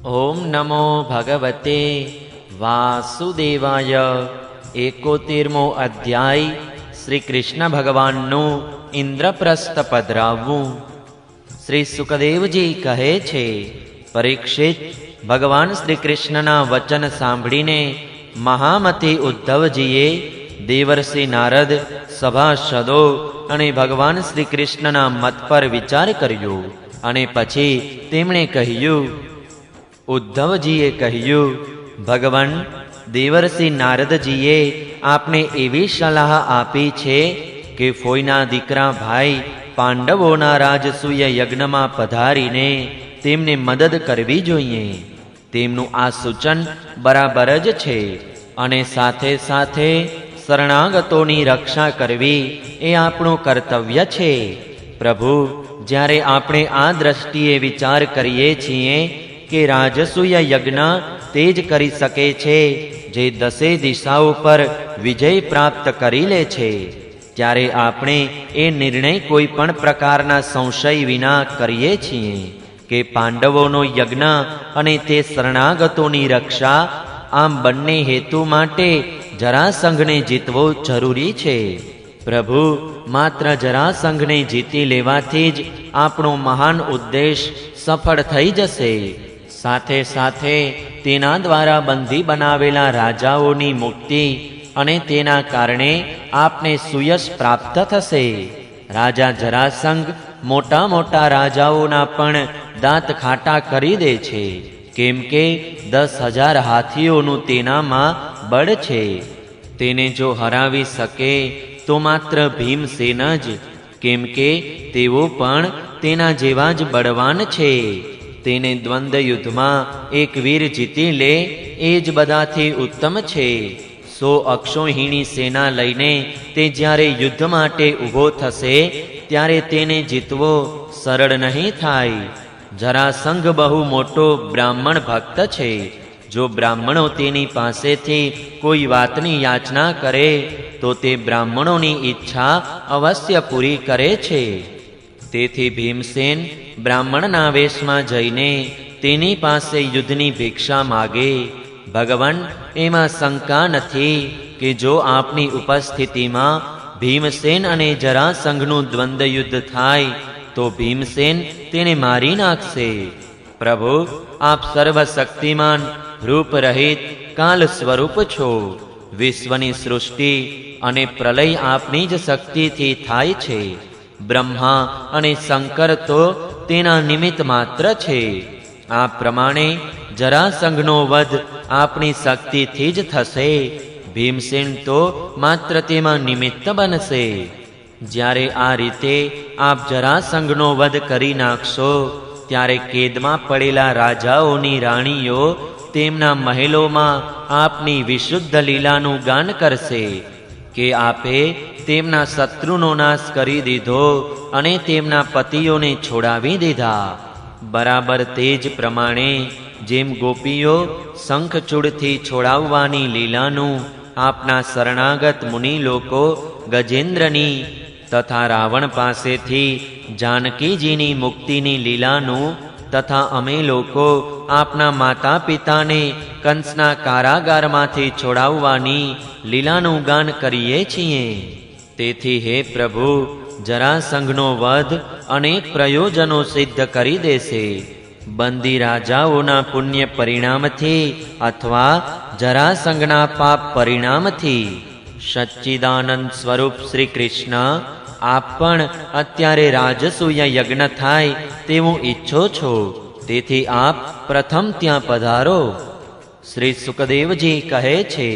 ઓમ નમો ભગવતે વાસુદેવાય. 71મો અધ્યાય. શ્રી કૃષ્ણ ભગવાનનું ઇન્દ્રપ્રસ્થ પધરાવવું. શ્રી સુખદેવજી કહે છે, પરીક્ષિત, ભગવાન શ્રી કૃષ્ણના વચન સાંભળીને મહામતી ઉદ્ધવજીએ દેવર્ષિ નારદ, સભાસદો અને ભગવાન શ્રી કૃષ્ણના મત પર વિચાર કર્યો અને પછી તેમણે કહ્યું. ઉદ્ધવજીએ કહ્યું, ભગવાન, દેવર્ષિ નારદજીએ આપને એવી સલાહ આપી છે કે ફોઈના દીકરા ભાઈ પાંડવોના રાજસૂય યજ્ઞમાં પધારીને તેમને મદદ કરવી જોઈએ. તેમનું આ સૂચન બરાબર જ છે અને સાથે સાથે શરણાગતોની રક્ષા કરવી એ આપણું કર્તવ્ય છે. પ્રભુ, જ્યારે આપણે આ દ્રષ્ટિએ વિચાર કરીએ છીએ કે રાજસૂય યજ્ઞ તે જ કરી શકે છે જે 10 દિશાઓ પર વિજય પ્રાપ્ત કરી લે છે, ત્યારે આપણે એ નિર્ણય કોઈ પણ પ્રકારના સંશય વિના કરીએ છીએ કે પાંડવોનો યજ્ઞ અને તે શરણાગતોની રક્ષા, આમ બંને હેતુ માટે જરાસંઘને જીતવો જરૂરી છે. પ્રભુ, માત્ર જરાસંઘને જીતી લેવાથી જ આપણો મહાન ઉદ્દેશ સફળ થઈ જશે. સાથે સાથે તેના દ્વારા બંધી બનાવેલા રાજાઓની મુક્તિ અને તેના કારણે આપને સુયશ પ્રાપ્ત થશે. રાજા જરાસંઘ મોટા મોટા રાજાઓના પણ દાંત ખાટા કરી દે છે, કેમ કે 10,000 હાથીઓનું તેનામાં બળ છે. તેને જો હરાવી શકે તો માત્ર ભીમસેન જ, કેમ કે તેઓ પણ તેના જેવા જ બળવાન છે. તેને દ્વંદ્વ યુદ્ધમાં એક વીર જીતી લે એ જ બધાથી ઉત્તમ છે. 100 અક્ષોહિણી સેના લઈને તે જ્યારે યુદ્ધ માટે ઊભો થશે ત્યારે તેને જીતવો સરળ નહીં થાય. જરાસંઘ બહુ મોટો બ્રાહ્મણ ભક્ત છે. જો બ્રાહ્મણો તેની પાસેથી કોઈ વાતની યાચના કરે તો તે બ્રાહ્મણોની ઈચ્છા અવશ્ય પૂરી કરે છે. તેથી ભીમસેન બ્રાહ્મણના વેશમાં જઈને તેની પાસે યુદ્ધની ભિક્ષા માગે. ભગવાન, એમાં શંકા નથી કે જો આપની ઉપસ્થિતિમાં ભીમસેન અને જરાસંઘનું દ્વંદ્વ યુદ્ધ થાય તો ભીમસેન તેને મારી નાખશે. પ્રભુ, આપ સર્વશક્તિમાન, રૂપરહિત, કાલ સ્વરૂપ છો. વિશ્વની સૃષ્ટિ અને પ્રલય આપની જ શક્તિથી થાય છે. બ્રહ્મા અને શંકર તો તેના નિમિત્ત માત્ર છે. આ પ્રમાણે જરાસંઘનો વધ આપણી શક્તિથી જ થશે. ભીમસેન તો માત્ર તેમાં નિમિત્ત બનશે. જ્યારે આ રીતે આપ જરાસંઘનો વધ કરી નાખશો ત્યારે કેદમાં પડેલા રાજાઓની રાણીઓ તેમના મહેલોમાં આપની વિશુદ્ધ લીલાનું ગાન કરશે કે આપે તેમના શત્રુનો નાશ કરી દીધો અને તેમના પતિઓને છોડાવી દીધા. બરાબર તે જ પ્રમાણે જેમ ગોપીઓ શંખચૂડથી છોડાવવાની લીલાનું આપના શરણાગત મુનિ લોકો ગજેન્દ્રની તથા રાવણ પાસેથી જાનકીજીની મુક્તિની લીલાનું તથા અમે લોકો આપના માતા પિતાને કંસના કારાગારમાંથી છોડાવવાની લીલાનું ગાન કરીએ છીએ. તેથી હે પ્રભુ, જરાસંઘનો વધ અનેક પ્રયોજનો સિદ્ધ કરી દેશે. બંદી રાજાઓના પુણ્ય પરિણામથી અથવા જરાસંઘના પાપ પરિણામથી. સચ્ચિદાનંદ સ્વરૂપ શ્રી કૃષ્ણ, આપ પણ અત્યારે રાજસૂય યજ્ઞ થાય તેવું ઈચ્છો છો, તેથી આપ પ્રથમ ત્યાં પધારો. શ્રી સુખદેવજી કહે છે,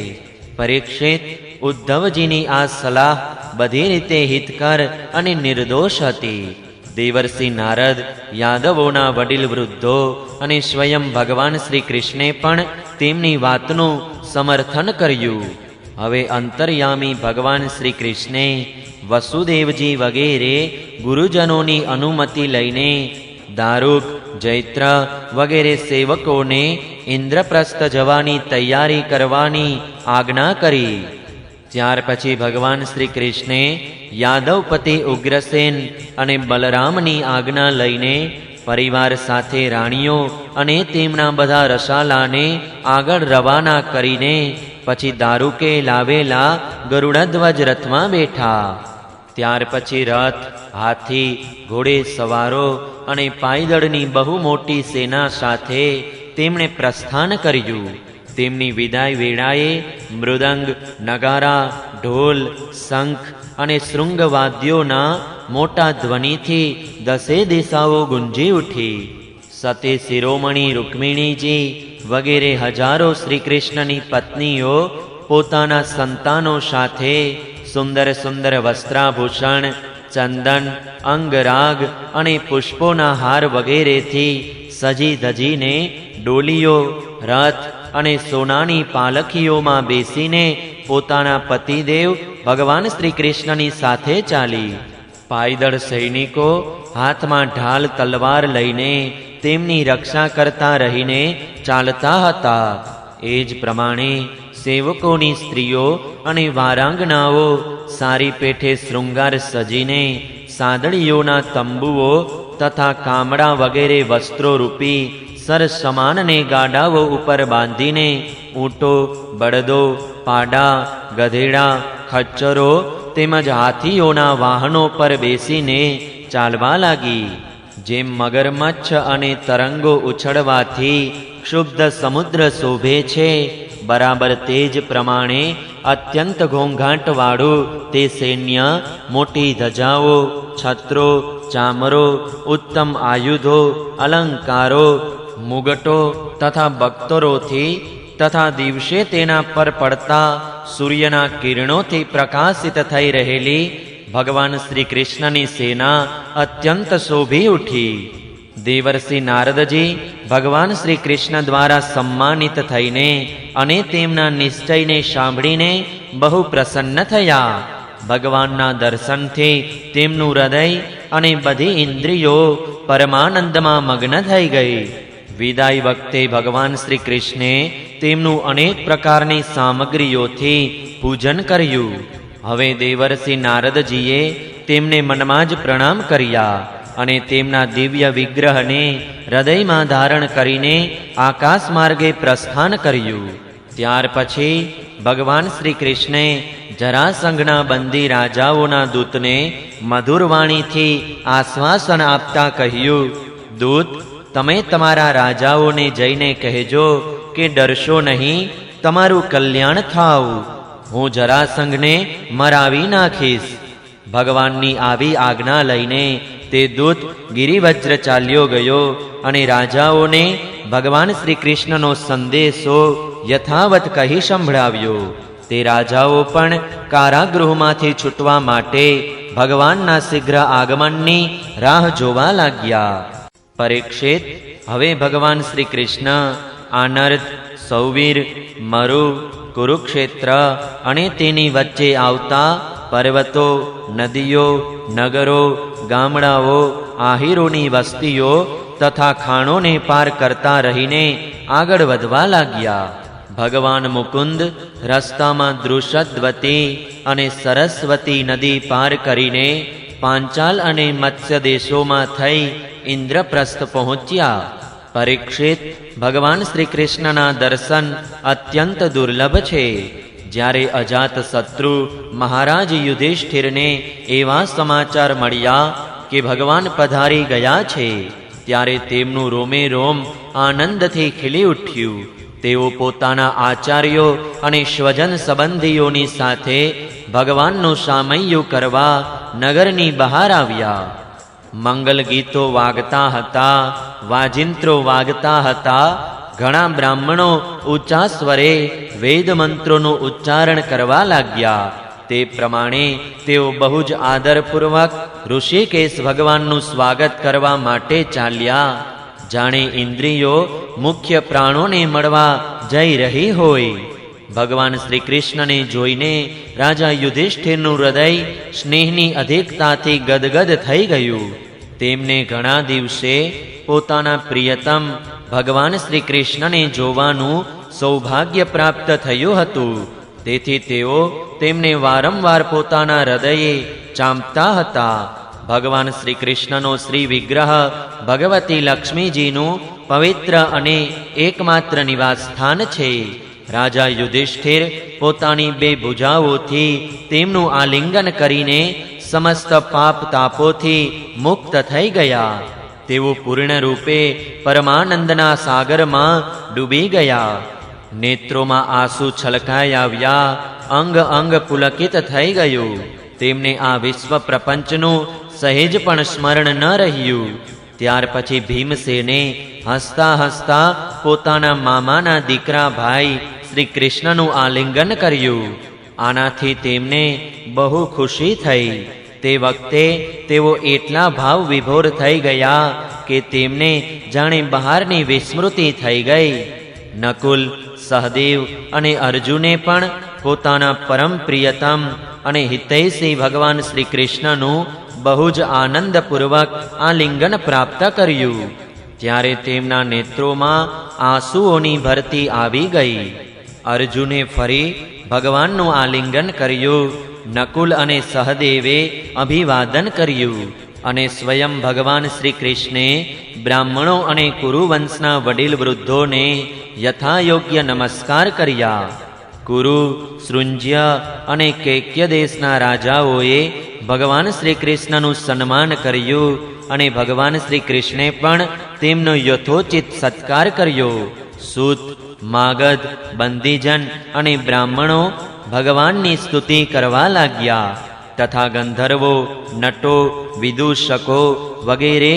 પરીક્ષિત, ઉદ્ધવજીની આ સલાહ બધી રીતે હિતકર અને નિર્દોષ હતી. દેવર્ષિ નારદ, યાદવોના વડીલ વૃદ્ધો અને સ્વયં ભગવાન શ્રી કૃષ્ણે પણ તેમની વાતનું સમર્થન કર્યું. હવે અંતર્યામી ભગવાન શ્રી કૃષ્ણે વસુદેવજી વગેરે ગુરુજનોની અનુમતિ લઈને દારૂક, જૈત્ર વગેરે સેવકોને ઇન્દ્રપ્રસ્થ જવાની તૈયારી કરવાની આજ્ઞા કરી. ત્યાર પછી ભગવાન શ્રી કૃષ્ણે યાદવપતિ ઉગ્રસેન અને બલરામની આજ્ઞા લઈને પરિવાર સાથે રાણીઓ અને તેમના બધા રસાલાને આગળ રવાના કરીને પછી દારૂકે લાવેલા ગરુડધ્વજ રથમાં બેઠા. ત્યાર પછી રથ, હાથી, ઘોડે સવારો અને પાયદળની બહુ મોટી સેના સાથે તેમણે પ્રસ્થાન કર્યું. તેમની વિદાય વેળાએ મૃદંગ, નગારા, ઢોલ, શંખ અને શૃંગવાદ્યોના મોટા ધ્વનિથી દસે દિશાઓ ગુંજી ઉઠી. સતી શિરોમણી રૂક્મિણીજી વગેરે હજારો શ્રી કૃષ્ણની પત્નીઓ પોતાના સંતાનો સાથે સુંદર સુંદર વસ્ત્રાભૂષણ, ચંદન, અંગરાગ અને પુષ્પોના હાર વગેરેથી સજી ધજીને ડોલીઓ, રથ અને સોનાની પાલખીઓમાં બેસીને પોતાના પતિદેવ ભગવાન શ્રી કૃષ્ણની સાથે ચાલી. પાયદળ સૈનિકો હાથમાં ઢાલ તલવાર લઈને તેમની રક્ષા કરતા રહીને ચાલતા હતા. એ જ પ્રમાણે સેવકોની સ્ત્રીઓ અને વારાંગનાઓ સારી પેઠે શૃંગાર સજીને સાદડીઓના તંબુઓ તથા કામડા વગેરે વસ્ત્રો રૂપી સરસમાનને ગાડાઓ ઉપર બાંધીને ઊંટો, બળદો, પાડા, ગધેડા, ખચ્ચરો તેમજ હાથીઓના વાહનો પર બેસીને ચાલવા લાગી. જેમ મગરમચ્છ અને તરંગો ઉછળવાથી ક્ષુબ્ધ સમુદ્ર શોભે છે, બરાબર તે જ પ્રમાણે અત્યંત ઘોંઘાટવાળું તે સૈન્ય મોટી ધજાઓ, છત્રો, ચામરો, ઉત્તમ આયુધો, અલંકારો, મુગટો તથા બખ્તરોથી તથા દિવસે તેના પર પડતા સૂર્યના કિરણોથી પ્રકાશિત થઈ રહેલી ભગવાન શ્રી કૃષ્ણની સેના અત્યંત શોભી ઉઠી. દેવર્ષિ નારદજી ભગવાન શ્રી કૃષ્ણ દ્વારા સમ્માનિત થઈને અને તેમના નિશ્ચયને સાંભળીને બહુ પ્રસન્ન થયા. ભગવાનના દર્શનથી તેમનું હૃદય અને બધી ઇન્દ્રિયો પરમાનંદમાં મગ્ન થઈ ગઈ. વિદાય વખતે ભગવાન શ્રી કૃષ્ણે તેમનું અનેક પ્રકારની સામગ્રીઓથી પૂજન કર્યું. હવે દેવર્ષિ નારદજીએ તેમને મનમાં જ પ્રણામ કર્યા અને તેમના દિવ્ય વિગ્રહને હૃદયમાં ધારણ કરીને આકાશ માર્ગે પ્રસ્થાન કર્યું. ત્યાર પછી ભગવાન શ્રી કૃષ્ણે જરાસંઘના બંદી રાજાઓના દૂતને મધુર વાણીથી આશ્વાસન આપતા કહ્યું, દૂત, તમે તમારા રાજાઓને જઈને કહેજો કે ડરશો નહીં, તમારું કલ્યાણ થાવ. હું જરાસંઘને મરાવી નાખીશ. ભગવાનની આવી આજ્ઞા લઈને તે દૂત ગિરિવજ્ર ચાલ્યો ગયો અને રાજાઓને ભગવાન શ્રી કૃષ્ણનો સંદેશો યથાવત કહી સંભળાવ્યો. તે રાજાઓ પણ કારાગૃહમાંથી છૂટવા માટે ભગવાનના શીઘ્ર આગમનની રાહ જોવા લાગ્યા. પરીક્ષિત, હવે ભગવાન શ્રી કૃષ્ણ આનર્દ, સૌવીર, મરુ, કુરુક્ષેત્ર અને તેની વચ્ચે આવતા પર્વતો, નદીઓ, નગરો, ગામડાઓ, આહીરોની વસ્તીઓ તથા ખાણોને પાર કરતા રહીને આગળ વધવા લાગ્યા. ભગવાન મુકુંદ રસ્તામાં દૃષદ્વતી અને સરસ્વતી નદી પાર કરીને પાંચાલ અને મત્સ્ય દેશોમાં થઈ ઇન્દ્રપ્રસ્થ પહોંચ્યા. પરીક્ષિત, ભગવાન શ્રી કૃષ્ણના દર્શન અત્યંત દુર્લભ છે. જ્યારે અજાત શત્રુ મહારાજ યુધિષ્ઠિરને એવા સમાચાર મળ્યા કે ભગવાન પધારી ગયા છે, ત્યારે તેમનું રોમે રોમ આનંદથી ખીલી ઉઠ્યું. તેઓ પોતાના આચાર્યો અને સ્વજન સંબંધીઓની સાથે ભગવાનનું સામૈયું કરવા નગરની બહાર આવ્યા. મંગલ ગીતો વાગતા હતા, વાજિંત્રો વાગતા હતા. ઘણા બ્રાહ્મણો ઊંચા સ્વરે વેદ મંત્રોનું ઉચ્ચારણ કરવા લાગ્યા. તે પ્રમાણે તેઓ બહુ જ આદરપૂર્વક ઋષિકેશ ભગવાનનું સ્વાગત કરવા માટે ચાલ્યા, જાણે ઇન્દ્રિયો મુખ્ય પ્રાણોને મળવા જઈ રહી હોય. ભગવાન શ્રી કૃષ્ણને જોઈને રાજા યુધિષ્ઠિરનું હૃદય સ્નેહની અધિકતાથી ગદગદ થઈ ગયું. તેમને ઘણા દિવસે પોતાના પ્રિયતમ ભગવાન શ્રી કૃષ્ણને જોવાનું સૌભાગ્ય પ્રાપ્ત થયું હતું. તેથી તેઓ તેમને વારંવાર પોતાના હૃદયે ચાંપતા હતા. ભગવાન શ્રી કૃષ્ણનો શ્રી વિગ્રહ ભગવતી લક્ષ્મીજીનું પવિત્ર અને એકમાત્ર નિવાસ સ્થાન છે. રાજા યુધિષ્ઠિર પોતાની બે ભુજાઓથી તેમનું આલિંગન કરીને સમસ્ત પાપ તાપોથી મુક્ત થઈ ગયા. તેઓ પૂર્ણ રૂપે પરમાનંદના સાગરમાં ડૂબી ગયા. નેત્રોમાં આંસુ છલકાઈ આવ્યા. અંગ અંગ પુલકિત થઈ ગયું. તેમને આ વિશ્વ પ્રપંચનું સહેજ પણ સ્મરણ ન રહ્યું. ત્યાર પછી ભીમસેને હસતા હસતા પોતાના મામાના દીકરા ભાઈ શ્રી કૃષ્ણનું આલિંગન કર્યું. આનાથી તેમને બહુ ખુશી થઈ. તે વખતે તેઓ એટલા ભાવ વિભોર થઈ ગયા કે તેમને જાણે બહારની વિસ્મૃતિ થઈ ગઈ. નકુલ, સહદેવ અને અર્જુને પણ પોતાના પરમ પ્રિયતમ અને હિતૈષી ભગવાન શ્રી કૃષ્ણનું બહુ જ આનંદપૂર્વક આલિંગન પ્રાપ્ત કર્યું. ત્યારે તેમના નેત્રોમાં આંસુઓની ભરતી આવી ગઈ. અર્જુને ફરી ભગવાનનું આલિંગન કર્યું. નકુલ અને સહદેવે અભિવાદન કર્યું અને સ્વયં ભગવાન શ્રી કૃષ્ણે બ્રાહ્મણો અને કુરુવંશના વડીલ વૃદ્ધોને યથાયોગ્ય નમસ્કાર કર્યા. કુરુ, સૃંજ્ય અને કૈક્ય દેશના રાજાઓએ ભગવાન શ્રી કૃષ્ણનું સન્માન કર્યું અને ભગવાન શ્રી કૃષ્ણે પણ તેમનો યથોચિત સત્કાર કર્યો. સૂત, માગધ, બંદીજન અને બ્રાહ્મણો ભગવાનની સ્તુતિ કરવા લાગ્યા તથા ગંધર્વો, નટો, વિદૂષકો વગેરે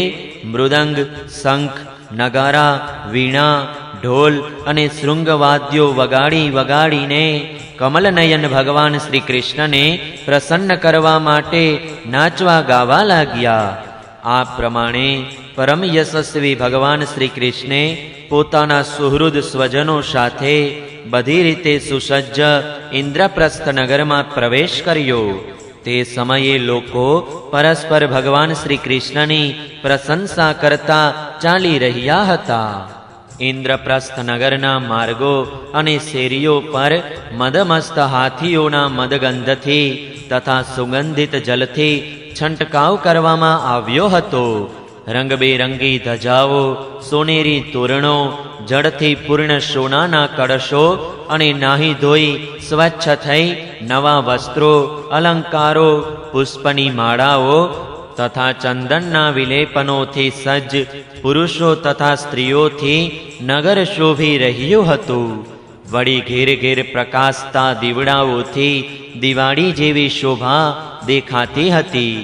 મૃદંગ, શંખ, નગારા, વીણા, ઢોલ અને શૃંગવાદ્યો વગાડીને કમલનયન ભગવાન શ્રી કૃષ્ણને પ્રસન્ન કરવા માટે નાચવા ગાવા લાગ્યા. આ પ્રમાણે પરમ યશસ્વી ભગવાન શ્રી કૃષ્ણે પોતાના સુહૃદ સ્વજનો સાથે બધી રીતે સુસજ્જ ઇન્દ્રપ્રસ્થ નગરમાં પ્રવેશ કર્યો. તે સમયે લોકો પરસ્પર ભગવાન શ્રી કૃષ્ણની પ્રશંસા કરતા ચાલી રહ્યા હતા. ઇન્દ્રપ્રસ્થ નગરના માર્ગો અને શેરીઓ પર મદમસ્ત હાથીઓના મદગંધથી તથા સુગંધિત જલથી છંટકાવ કરવામાં આવ્યો હતો. રંગબેરંગી ધજાઓ, સોનેરી તોરણો, જળથી પૂર્ણ સોનાના કળશો અને નાહી ધોઈ સ્વચ્છ થઈ નવા વસ્ત્રો, અલંકારો, પુષ્પની માળાઓ તથા ચંદનના વિલેપનોથી સજ્જ પુરુષો તથા સ્ત્રીઓથી નગર શોભી રહ્યું હતું. વળી ઘેર ઘેર પ્રકાશતા દીવડાઓથી દિવાળી જેવી શોભા દેખાતી હતી.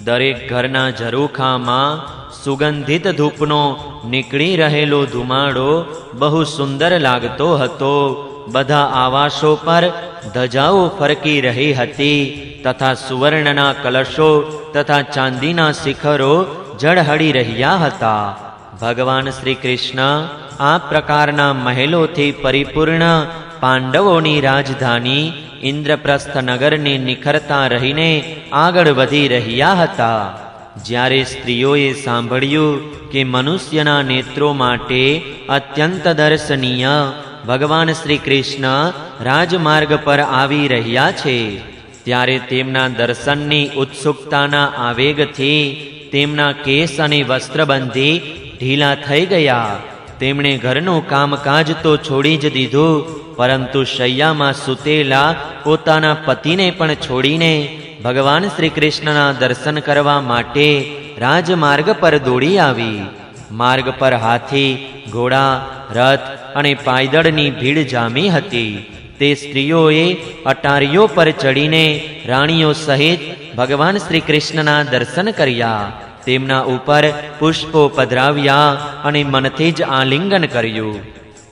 દરેક ઘરના ઝરૂખામાં સુગંધિત ધૂપનો નીકળી રહેલો ધુમાડો બહુ સુંદર લાગતો હતો. બધા આવાસો પર ધજાઓ ફરકી રહી હતી તથા સુવર્ણના કલશો તથા ચાંદીના શિખરો ઝળહળી રહ્યા હતા. ભગવાન શ્રી કૃષ્ણ આ પ્રકારના મહેલોથી પરિપૂર્ણ પાંડવોની રાજધાની ઇન્દ્રપ્રસ્થ નગરને નિખરતા રહીને આગળ વધી રહ્યા હતા. જ્યારે સ્ત્રીઓએ સાંભળ્યું કે મનુષ્યના નેત્રો માટે અત્યંત દર્શનીય ભગવાન શ્રી કૃષ્ણ રાજમાર્ગ પર આવી રહ્યા છે, ત્યારે તેમના દર્શનની ઉત્સુકતાના આવેગથી તેમના કેસ અને વસ્ત્રબંધી ઢીલા થઈ ગયા. તેમણે ઘરનું કામકાજ તો છોડી જ દીધું, પરંતુ શૈયામાં સૂતેલા પોતાના પતિને પણ છોડીને ભગવાન શ્રી કૃષ્ણના દર્શન કરવા માટે રાજમાર્ગ પર દોડી આવી. માર્ગ પર હાથી, ઘોડા, રથ અને પાયદળની ભીડ જામી હતી. તે સ્ત્રીઓએ અટારીઓ પર ચડીને રાણીઓ સહિત ભગવાન શ્રી કૃષ્ણના દર્શન કર્યા. તેમના ઉપર પુષ્પો પધરાવ્યા અને મનથી જ આલિંગન કર્યું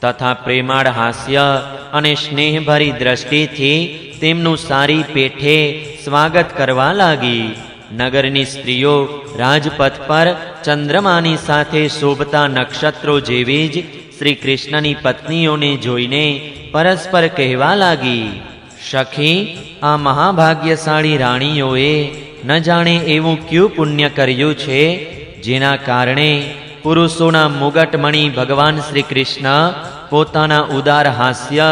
તથા પ્રેમાળ હાસ્ય અને સ્નેહભરી દ્રષ્ટિથી તેમનું સારી પેઠે સ્વાગત કરવા લાગી. નગરની સ્ત્રીઓ રાજપથ પર ચંદ્રમાની સાથે શોભતા નક્ષત્રો જેવી જ શ્રી કૃષ્ણની પત્નીઓને જોઈને પરસ્પર કહેવા લાગી, સખી, આ મહાભાગ્યશાળી રાણીઓએ ન જાણે એવું ક્યું પુણ્ય કર્યું છે, જેના કારણે પુરુષોના મુગટમણી ભગવાન શ્રી કૃષ્ણ પોતાના ઉદાર હાસ્ય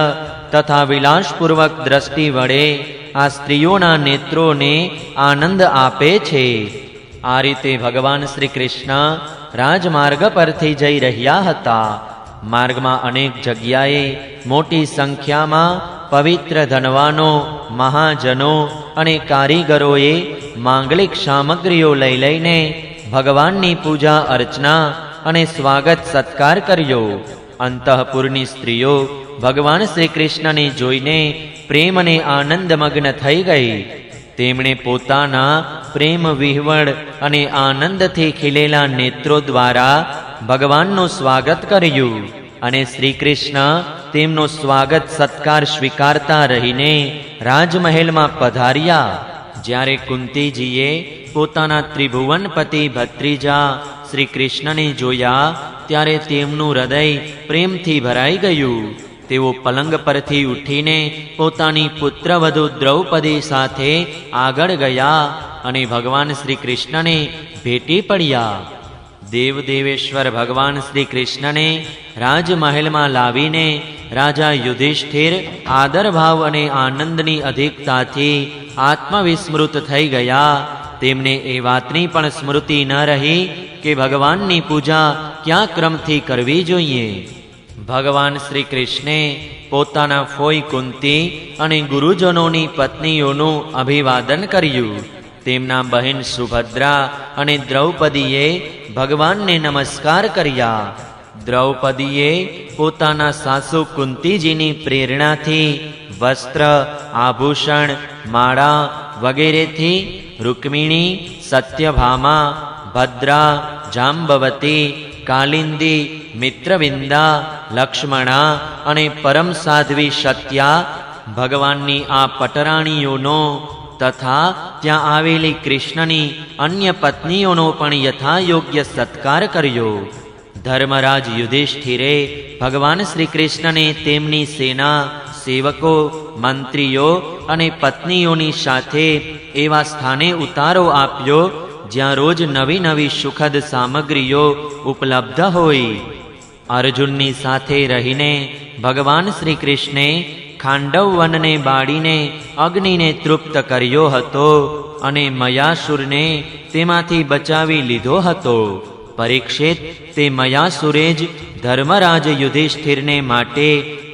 તથા વિલાસપૂર્વક દ્રષ્ટિ વડે આ સ્ત્રીઓના નેત્રોને આનંદ આપે છે. આ રીતે ભગવાન શ્રી કૃષ્ણ રાજમાર્ગ પરથી જઈ રહ્યા હતા. માર્ગમાં અનેક જગ્યાએ મોટી સંખ્યામાં પવિત્ર ધનવાનો, મહાજનો અને કારીગરોએ માંગલિક સામગ્રીઓ લઈ લઈને ભગવાનની પૂજા અર્ચના અને સ્વાગત સત્કાર કર્યો. અંતઃપુરની સ્ત્રીઓ ભગવાન શ્રી કૃષ્ણને જોઈને પ્રેમ અને આનંદમગ્ન થઈ ગઈ. તેમણે પોતાના પ્રેમ વિહવળ અને આનંદથી ખીલેલા નેત્રો દ્વારા ભગવાનનું સ્વાગત કર્યું અને શ્રી કૃષ્ણ તેમનો સ્વાગત સત્કાર સ્વીકારતા રહીને રાજમહેલમાં પધાર્યા. જ્યારે કુંતીજીએ પોતાના ત્રિભુવનપતિ ભત્રીજા શ્રી કૃષ્ણને જોયા ત્યારે તેમનું હૃદય પ્રેમથી ભરાઈ ગયું. તેઓ પલંગ પરથી ઉઠીને પોતાની પુત્રવધુ દ્રૌપદી સાથે આગળ ગયા અને ભગવાન શ્રી કૃષ્ણને ભેટી પડ્યા. દેવદેવેશ્વર ભગવાન શ્રી કૃષ્ણને રાજમહેલમાં લાવીને રાજા યુધિષ્ઠિર આદરભાવ અને આનંદની અધિકતાથી આત્મવિસ્મૃત થઈ ગયા. તેમને એ વાતની પણ સ્મૃતિ ન રહી કે ભગવાનની પૂજા કયા ક્રમથી કરવી જોઈએ. ભગવાન શ્રી કૃષ્ણે પોતાના ફોઈ કુંતી અને ગુરુજનોની પત્નીઓનું અભિવાદન કર્યું. તેમના બહેન સુભદ્રા અને દ્રૌપદીએ ભગવાનને નમસ્કાર કર્યા. દ્રૌપદીએ પોતાના સાસુ કુંતીજીની પ્રેરણાથી વસ્ત્ર, આભૂષણ, માળા વગેરેથી રૂક્મિણી, સત્યભામા, ભદ્રા, જાંબવતી, કાલિંદી, મિત્રવિંદા, લક્ષ્મણા અને પરમ સાધ્વી સત્યા ભગવાનની આ પટરાણીઓનો તથા ત્યાં આવેલી કૃષ્ણની અન્ય પત્નીઓનો પણ યથાયોગ્ય સત્કાર કર્યો. ધર્મરાજ યુધિષ્ઠિરે ભગવાન શ્રી કૃષ્ણને તેમની સેના, સેવકો, મંત્રીઓ અને પત્નીઓની સાથે એવા સ્થાને ઉતારો આપ્યો જ્યાં રોજ નવી નવી સુખદ સામગ્રીઓ ઉપલબ્ધ હોય. અર્જુનની સાથે રહીને ભગવાન શ્રી કૃષ્ણે ખાંડવ વનને બાળીને અગ્નિને તૃપ્ત કર્યો હતો અને મયાસુરને તેમાંથી બચાવી લીધો હતો. પરીક્ષિત, તે મયાસુરે જ ધર્મરાજ યુધિષ્ઠિરને માટે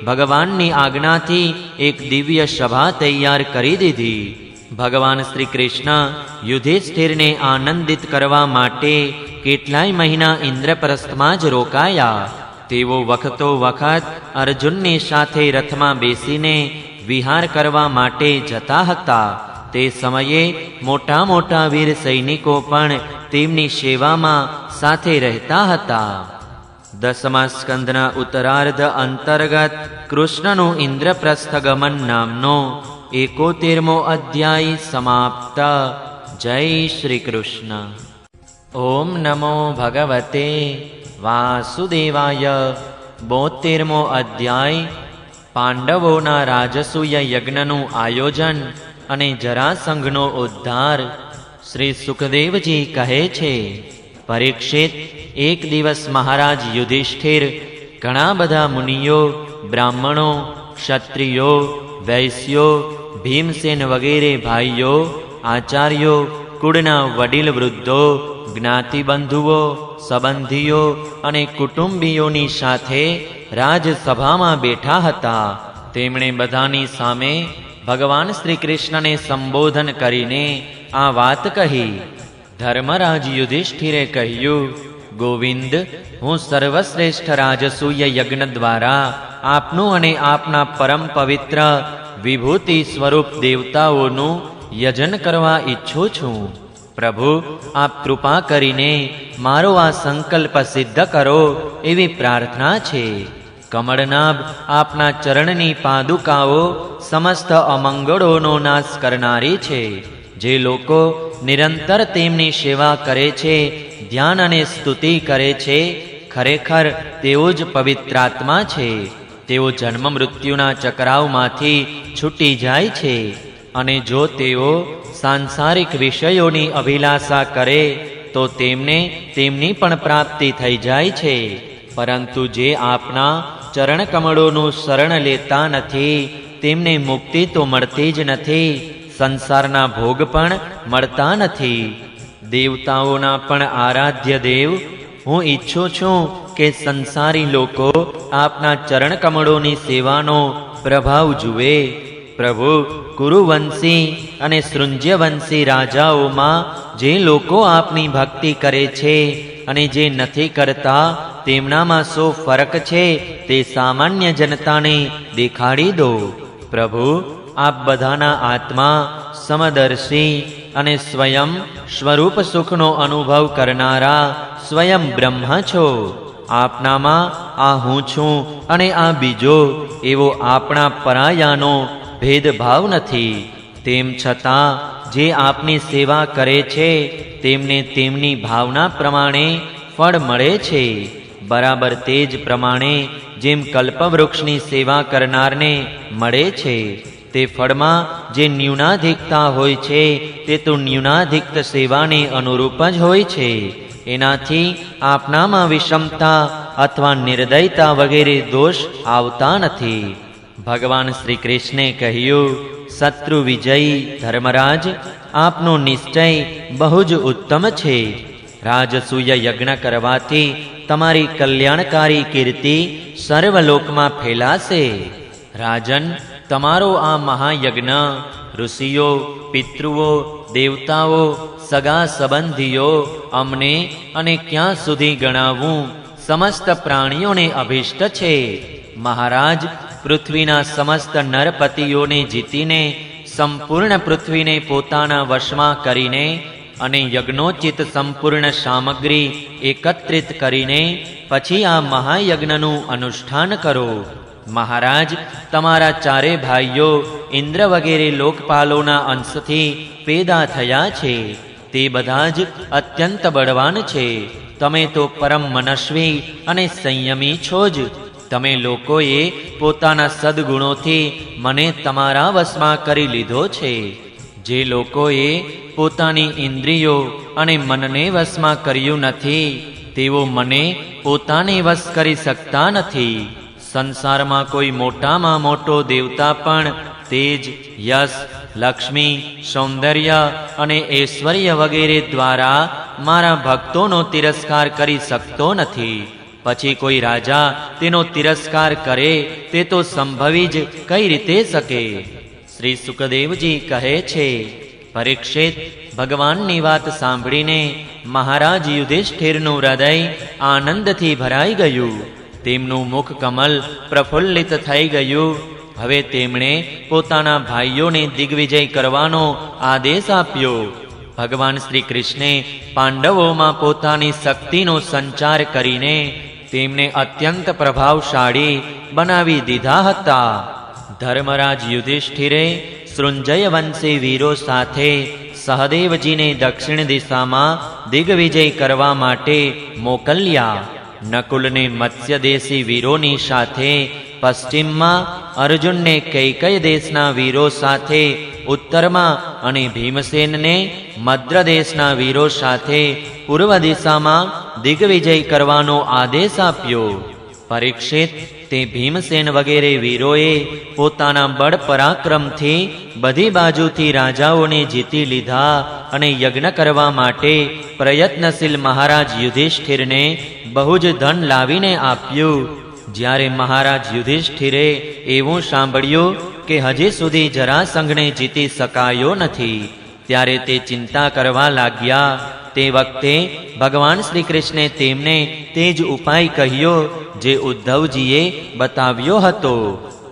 ભગવાનની આજ્ઞાથી એક દિવ્ય સભા તૈયાર કરી દીધી. ભગવાન શ્રી કૃષ્ણ યુધિષ્ઠિરને આનંદિત કરવા માટે કેટલાય મહિના ઇન્દ્રપ્રસ્થમાં જ રોકાયા. તેઓ વખતો વખત અર્જુનની સાથે રથમાં બેસીને વિહાર કરવા માટે જતા હતા. તે સમયે મોટા મોટા વીર સૈનિકો પણ તેમની સેવામાં સાથે રહેતા હતા. 10મા સ્કંદના ઉત્તરાર્ધ અંતર્ગત કૃષ્ણનું ઇન્દ્રપ્રસ્થ ગમન નામનો 71મો અધ્યાય સમાપ્ત. જય શ્રી કૃષ્ણ. ઓમ નમો ભગવતે વાસુદેવાય. 72મો અધ્યાય પાંડવોના રાજસૂય યજ્ઞનું આયોજન અને જરાસંઘનો ઉદ્ધાર. શ્રી સુખદેવજી કહે છે, પરીક્ષિત, એક દિવસ મહારાજ યુધિષ્ઠિર ઘણા બધા મુનિઓ, બ્રાહ્મણો, ક્ષત્રિયો, વૈશ્યો, ભીમસેન વગેરે ભાઈઓ, આચાર્યો, કુળના વડીલ વૃદ્ધો, જ્ઞાતિબંધુઓ, સંબંધીઓ અને કુટુંબીઓની સાથે રાજસભામાં બેઠા હતા. તેમણે બધાની સામે ભગવાન શ્રી કૃષ્ણને સંબોધન કરીને આ વાત કહી. ધર્મરાજ યુધિષ્ઠિરે કહ્યું, ગોવિંદ, હું સર્વશ્રેષ્ઠ રાજસૂય યજ્ઞ દ્વારા આપનું અને આપના પરમ પવિત્ર વિભૂતિ સ્વરૂપ દેવતાઓનું યજન કરવા ઈચ્છું છું. પ્રભુ, આપ કૃપા કરીને મારો આ સંકલ્પ સિદ્ધ કરો એવી પ્રાર્થના છે. કમળનાભ, આપના ચરણની પાદુકાઓ સમસ્ત અમંગળોનો નાશ કરનારી છે. જે લોકો નિરંતર તેમની સેવા કરે છે, ધ્યાન અને સ્તુતિ કરે છે, ખરેખર તેઓ જ પવિત્રાત્મા છે. તેઓ જન્મ મૃત્યુના ચક્રાવમાંથી છૂટી જાય છે. અને જો તેઓ સાંસારિક વિષયોની અભિલાષા કરે તો તેમને તેમની પણ પ્રાપ્તિ થઈ જાય છે. પરંતુ જે આપના ચરણ કમળોનું શરણ લેતા નથી તેમને મુક્તિ તો મળતી જ નથી, સંસારના ભોગ પણ મળતા નથી. દેવતાઓના પણ આરાધ્ય દેવ, હું ઈચ્છું છું કે સંસારી લોકો આપના ચરણ કમળોની સેવાનો પ્રભાવ જુએ. પ્રભુ, કુરુવંશી અને સૃંજ્યવંશી રાજાઓમાં જે લોકો આપની ભક્તિ કરે છે અને જે નથી કરતા તેમનામાં શો ફરક છે તે સામાન્ય જનતાને દેખાડી દો. પ્રભુ, આપ બધાના આત્મા, સમદર્શી અને સ્વયં સ્વરૂપ સુખનો અનુભવ કરનારા સ્વયં બ્રહ્મ છો. આપનામાં આ હું છું અને આ બીજો એવો આપણા પરાયાનો ભેદભાવ નથી. તેમ છતાં જે આપની સેવા કરે છે તેમને તેમની ભાવના પ્રમાણે ફળ મળે છે. બરાબર તે જ પ્રમાણે જેમ કલ્પવૃક્ષની સેવા કરનારને મળે છે, તે ફળમાં જે ન્યૂનાધિકતા હોય છે તે તો ન્યૂનાધિક્ત સેવાને અનુરૂપ જ હોય છે. એનાથી આપનામાં વિષમતા અથવા નિર્દયતા વગેરે દોષ આવતા નથી. ભગવાન શ્રી કૃષ્ણે કહ્યું, શત્રુ વિજયી ધર્મરાજ, આપનો નિશ્ચય બહુ જ ઉત્તમ છે. રાજસૂય યજ્ઞ કરવાથી તમારી કલ્યાણકારી કીર્તિ સર્વલોકમાં ફેલાશે. રાજન, તમારો આ મહાયજ્ઞ ઋષિઓ, પિતૃઓ, દેવતાઓ, સગા સંબંધીઓ, અમને અને ક્યાં સુધી ગણાવવું, સમસ્ત પ્રાણીઓને અભિષ્ટ છે. મહારાજ, પૃથ્વીના સમસ્ત નરપતિઓને જીતીને સંપૂર્ણ પૃથ્વીને પોતાના વશમાં કરીને અને યજ્ઞોચિત સંપૂર્ણ સામગ્રી એકત્રિત કરીને પછી આ મહાયજ્ઞનું અનુષ્ઠાન કરો. મહારાજ, તમારા ચારે ભાઈઓ ઇન્દ્ર વગેરે લોકપાલોના અંશથી પેદા થયા છે. તે બધા જ અત્યંત બળવાન છે. તમે તો પરમ મનસ્વી અને સંયમી છો જ. તમે લોકોએ પોતાના સદગુણોથી મને તમારા વશમાં કરી લીધો છે. જે લોકોએ પોતાની ઇન્દ્રિયો અને મનને વશમાં કર્યું નથી, તેઓ મને પોતાને વશ કરી શકતા નથી. સંસારમાં કોઈ મોટામાં મોટો દેવતા પણ તેજ, યશ, લક્ષ્મી, સૌંદર્ય અને ઐશ્વર્ય વગેરે દ્વારા મારા ભક્તોનો તિરસ્કાર કરી શકતો નથી. પછી કોઈ રાજા તેનો તિરસ્કાર કરે તે તો સંભવી જ કઈ રીતે શકે? શ્રી સુખદેવજી કહે છે, પરીક્ષિત, ભગવાનની વાત સાંભળીને મહારાજ યુધિષ્ઠિરનું હૃદય આનંદથી ભરાઈ ગયું. તેમનું મુખ કમલ પ્રફુલ્લિત થઈ ગયું. હવે તેમણે પોતાના ભાઈઓને દિગ્વિજય કરવાનો આદેશ આપ્યો. ભગવાન શ્રી કૃષ્ણે પાંડવોમાં પોતાની શક્તિનો સંચાર કરીને તેમને અત્યંત પ્રભાવશાળી બનાવી દીધા હતા. ધર્મરાજ યુધિષ્ઠિરે સૃંજયવંશી વીરો સાથે સહદેવજીને દક્ષિણ દિશામાં દિગ્વિજય કરવા માટે મોકલ્યા. નકુલને મત્સ્યદેશી વીરોની સાથે પશ્ચિમમાં, અર્જુનને કૈકય દેશના વીરો સાથે ઉત્તરમાં અને ભીમસેનને મદ્ર દેશના વીરો સાથે પૂર્વ દિશામાં દિગ્વિજય કરવાનો આદેશ આપ્યો. પરીક્ષિત, તે ભીમસેન વગેરે વીરોએ પોતાના બળ પરાક્રમથી બધી બાજુથી રાજાઓને જીતી લીધા અને યજ્ઞ કરવા માટે પ્રયત્નશીલ મહારાજ યુધિષ્ઠિરને બહુ જ ધન લાવીને આપ્યું. જ્યારે મહારાજ યુધિષ્ઠિરે એવું સાંભળ્યું કે હજી સુધી જરાસંઘને જીતી શકાયો નથી, ત્યારે તે ચિંતા કરવા લાગ્યા. તે વખતે ભગવાન શ્રી કૃષ્ણે તેમને તે જ ઉપાય કહ્યો જે ઉદ્ધવજીએ બતાવ્યો હતો.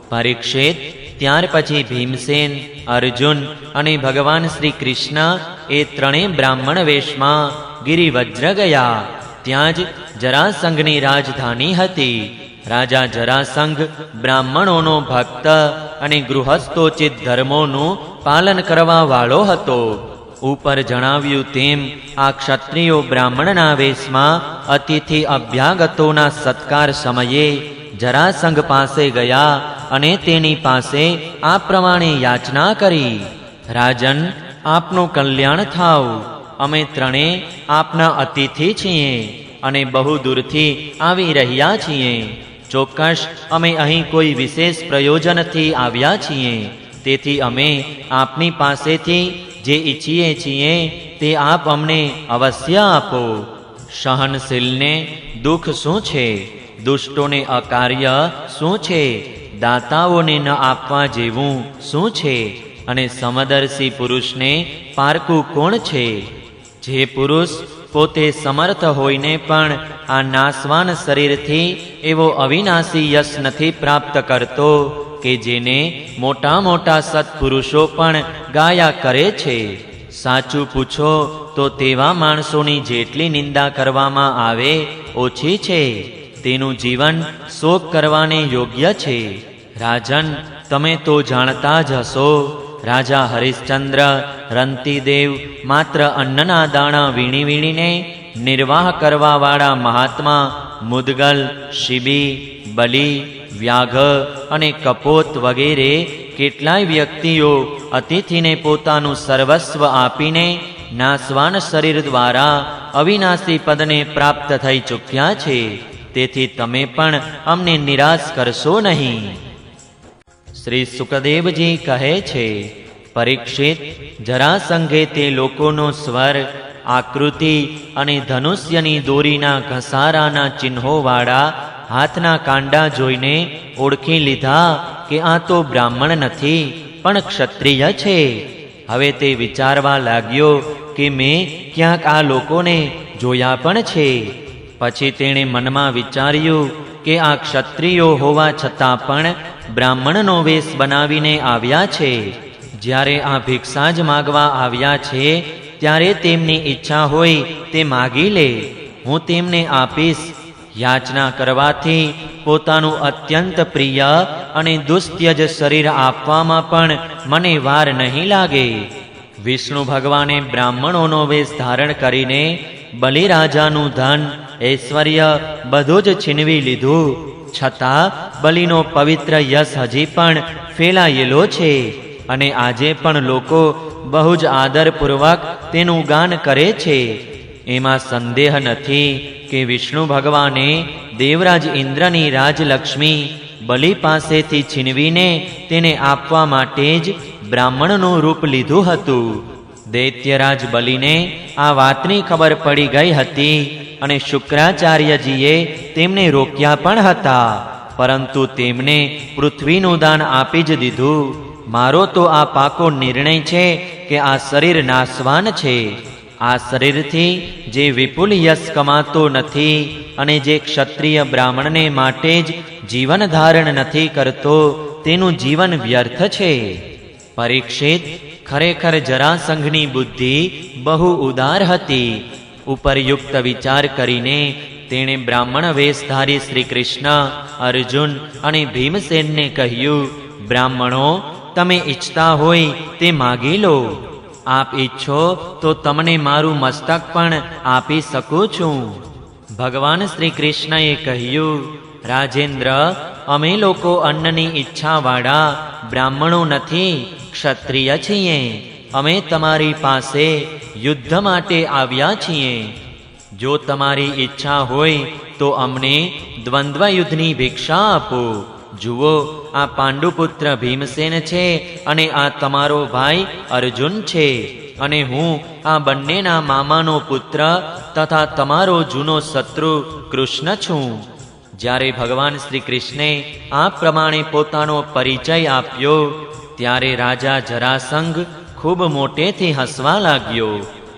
પરીક્ષિત, ત્યાર પછી ભીમસેન, અર્જુન અને ભગવાન શ્રી કૃષ્ણ એ ત્રણેય બ્રાહ્મણ વેશમાં ગિરિવજ્ર ગયા. ત્યાં જ જરાસંઘની રાજધાની હતી. રાજા જરાસંઘ બ્રાહ્મણોનો ભક્ત અને ગૃહસ્થોચિત ધર્મોનું પાલન કરવા વાળો હતો. ઉપર જણાવ્યું તેમ આ ક્ષત્રિયો બ્રાહ્મણના વેશમાં અતિથિ અભ્યાગતોના સત્કાર સમયે જરાસંઘ પાસે ગયા અને તેની પાસે આ પ્રમાણે યાચના કરી, રાજન, આપનું કલ્યાણ થાવ. અમે ત્રણે આપના અતિથિ છીએ અને બહુ દૂરથી આવી રહ્યા છીએ. ચોક્કસ અમે અહીં કોઈ વિશેષ પ્રયોજનથી આવ્યા છીએ. તેથી અમે આપની પાસેથી જે ઈચ્છીએ છીએ તે આપ અમને અવશ્ય આપો. સહનશીલને દુઃખ શું છે? દુષ્ટોને અકાર્ય શું છે? દાતાઓને ન આપવા જેવું શું છે? અને સમદર્શી પુરુષને પારકું કોણ છે? જે પુરુષ પોતે સમર્થ હોઈને પણ આ નાશવાન શરીરથી એવો અવિનાશી યશ નથી પ્રાપ્ત કરતો કે જેને મોટા મોટા સત્પુરુષો પણ ગાયા કરે છે. સાચું પૂછો તો તેવા માણસોની જેટલી નિંદા કરવામાં આવે ઓછી છે. તેનું જીવન શોક કરવાને યોગ્ય છે. રાજન, તમે તો જાણતા જ હશો, રાજા હરિશ્ચંદ્ર રંતીદેવ માત્ર અન્નના દાણા વીણી વીણીને નિર્વાહ કરવાવાળા મહાત્મા મુદગલ, શિબી, બલિ, વ્યાઘ અને કપોત વગેરે કેટલાય વ્યક્તિઓ અતિથિને પોતાનું સર્વસ્વ આપીને નાશવાન શરીર દ્વારા અવિનાશી પદને પ્રાપ્ત થઈ ચૂક્યા છે. તેથી તમે પણ અમને નિરાશ કરશો નહીં. શ્રી સુકદેવજી કહે છે, પરીક્ષિત, જરાસંઘે તે લોકોનો સ્વર, આકૃતિ અને ધનુષ્યની દોરીના ઘસારાના ચિહ્નોવાળા હાથના કાંડા જોઈને ઓળખી લીધા કે આ તો બ્રાહ્મણ નથી પણ ક્ષત્રિય છે. હવે તે વિચારવા લાગ્યો કે મેં ક્યાંક આ લોકોને જોયા પણ છે. પછી તેણે મનમાં વિચાર્યું કે આ ક્ષત્રિયો હોવા છતાં પણ બ્રાહ્મણનો વેશ બનાવીને આવ્યા છે. જ્યારે આ ભિક્ષા જ માગવા આવ્યા છે ત્યારે તેમની ઈચ્છા હોય તે માગી લે, હું તેમને આપીશ. યાચના કરવાથી પોતાનું અત્યંત પ્રિય અને દુસ્ત્યજ શરીર આપવામાં પણ મને વાર નહીં લાગે. વિષ્ણુ ભગવાને બ્રાહ્મણોનો વેશ ધારણ કરીને બલિરાજાનું ધન, ઐશ્વર્ય બધું જ છીનવી લીધું. છતાં બલિનો પવિત્ર યશ હજી પણ ફેલાયેલો છે અને આજે પણ લોકો બહુ જ આદરપૂર્વક તેનું ગાન કરે છે. એમાં સંદેહ નથી કે વિષ્ણુ ભગવાને દેવરાજ ઇન્દ્રની રાજલક્ષ્મી બલિ પાસેથી છીનવીને તેને આપવા માટે જ બ્રાહ્મણનું રૂપ લીધું હતું. દૈત્યરાજ બલિને આ વાતની ખબર પડી ગઈ હતી અને શુક્રાચાર્યજીએ તેમને રોક્યા પણ હતા, પરંતુ તેમને પૃથ્વીનું દાન આપી જ દીધું. મારો તો આ પાકો નિર્ણય છે કે આ શરીર નાશવાન છે. આ શરીરથી જે વિપુલ યશ કમાતો નથી અને જે ક્ષત્રિય બ્રાહ્મણને માટે જ જીવન ધારણ નથી કરતો તેનું જીવન વ્યર્થ છે. પરીક્ષિત, ખરેખર જરાસંઘની બુદ્ધિ બહુ ઉદાર હતી. ઉપરયુક્ત વિચાર કરીને તેણે બ્રાહ્મણ વેશધારી શ્રી કૃષ્ણ, અર્જુન અને ભીમસેનને કહ્યું, બ્રાહ્મણો, તમે ઈચ્છતા હોય તે માગી લો. આપ ઈચ્છો તો તમને મારું મસ્તક પણ આપી શકું છું. ભગવાન શ્રી કૃષ્ણએ કહ્યું, રાજેન્દ્ર, અમે લોકો અન્નની ઈચ્છાવાળા બ્રાહ્મણો નથી, ક્ષત્રિય છીએ. અમે તમારી પાસે યુદ્ધ માટે આવ્યા છીએ. જો તમારી ઈચ્છા હોય તો અમને દ્વંદ્વ યુદ્ધની ભિક્ષા આપો. જુઓ, આ પાંડુપુત્ર ભીમસેન છે અને આ તમારો ભાઈ અર્જુન છે અને હું આ બંનેના મામાનો પુત્ર તથા તમારો જૂનો શત્રુ કૃષ્ણ છું. જ્યારે ભગવાન શ્રી કૃષ્ણે આ પ્રમાણે પોતાનો પરિચય આપ્યો ત્યારે રાજા જરાસંઘ ખૂબ મોટેથી હસવા લાગ્યો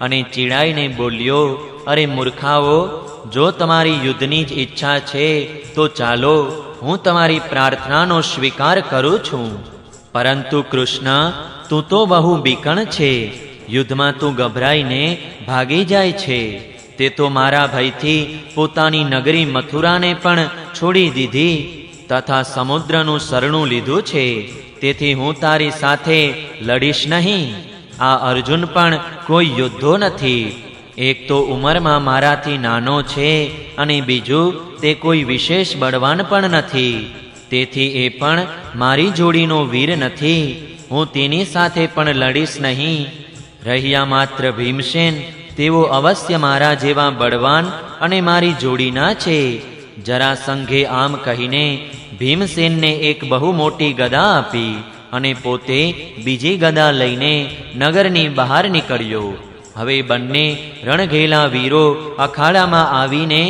અને ચીડાઈને બોલ્યો, અરે મૂર્ખાઓ, જો તમારી યુદ્ધની જ ઈચ્છા છે તો ચાલો, હું તમારી પ્રાર્થનાનો સ્વીકાર કરું છું. પરંતુ કૃષ્ણ, તું તો બહુ બીકણ છે. યુદ્ધમાં તું ગભરાઈને ભાગી જાય છે. તે તો મારા ભયથી પોતાની નગરી મથુરાને પણ છોડી દીધી તથા સમુદ્રનું શરણું લીધું છે. તેથી હું તારી સાથે લડીશ નહીં. આ અર્જુન પણ કોઈ યોદ્ધો નથી. એક તો ઉંમરમાં મારાથી નાનો છે અને બીજું તે કોઈ વિશેષ બળવાન પણ નથી. તેથી એ પણ મારી જોડીનો વીર નથી. હું તેની સાથે પણ લડીશ નહીં. રહ્યા માત્ર ભીમસેન, તેઓ અવશ્ય મારા જેવા બળવાન અને મારી જોડીના છે. જરાસંઘે આમ કહીને ભીમસેનને એક બહુ મોટી ગદા આપી અને પોતે બીજી ગદા લઈને નગરની બહાર નીકળ્યો. હવે બંને રણઘેલા વીરો અખાડામાં આવીને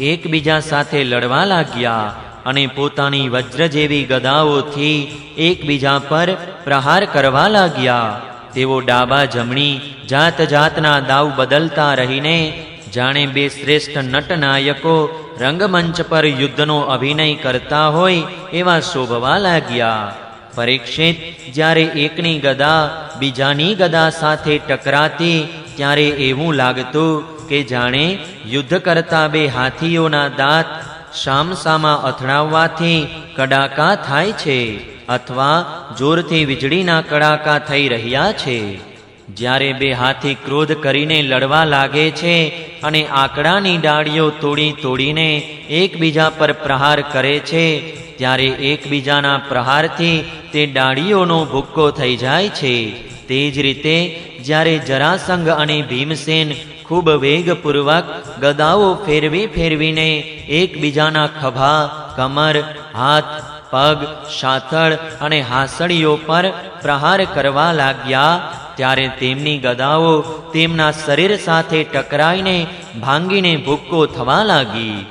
એકબીજા સાથે લડવા લાગ્યા અને પોતાની વજ્ર જેવી ગદાઓથી એકબીજા પર પ્રહાર કરવા લાગ્યા. તેઓ ડાબા જમણી જાત જાતના દાવ બદલતા રહીને જાણે બે શ્રેષ્ઠ નટનાયકો રંગમંચ પર યુદ્ધનો અભિનય કરતા હોય એવા શોભવા લાગ્યા. પરીક્ષિત, જ્યારે એકની ગદા બીજાની ગદા સાથે ટકરાતી ત્યારે એવું લાગતું કે જાણે યુદ્ધ કરતા બે હાથીઓના દાંત સામસામા અથડાવવાથી કડાકા થાય છે અથવા જોરથી વીજળીના કડાકા થઈ રહ્યા છે. જ્યારે બે હાથી ક્રોધ કરીને લડવા લાગે છે અને આકડાની ડાળીઓ તોડી તોડીને એકબીજા પર પ્રહાર કરે છે ત્યારે એકબીજાના પ્રહારથી તે ડાળીઓનો ભૂક્કો થઈ જાય છે. તે જ રીતે જ્યારે જરાસંઘ અને ભીમસેન ખૂબ વેગપૂર્વક ગદાઓ ફેરવી ફેરવીને એકબીજાના ખભા, કમર, હાથ, પગ, સાથળ અને હાંસળીઓ પર પ્રહાર કરવા લાગ્યા ત્યારે તેમની ગદાઓ તેમના શરીર સાથે ટકરાઈને ભાંગીને ભૂક્કો થવા લાગી.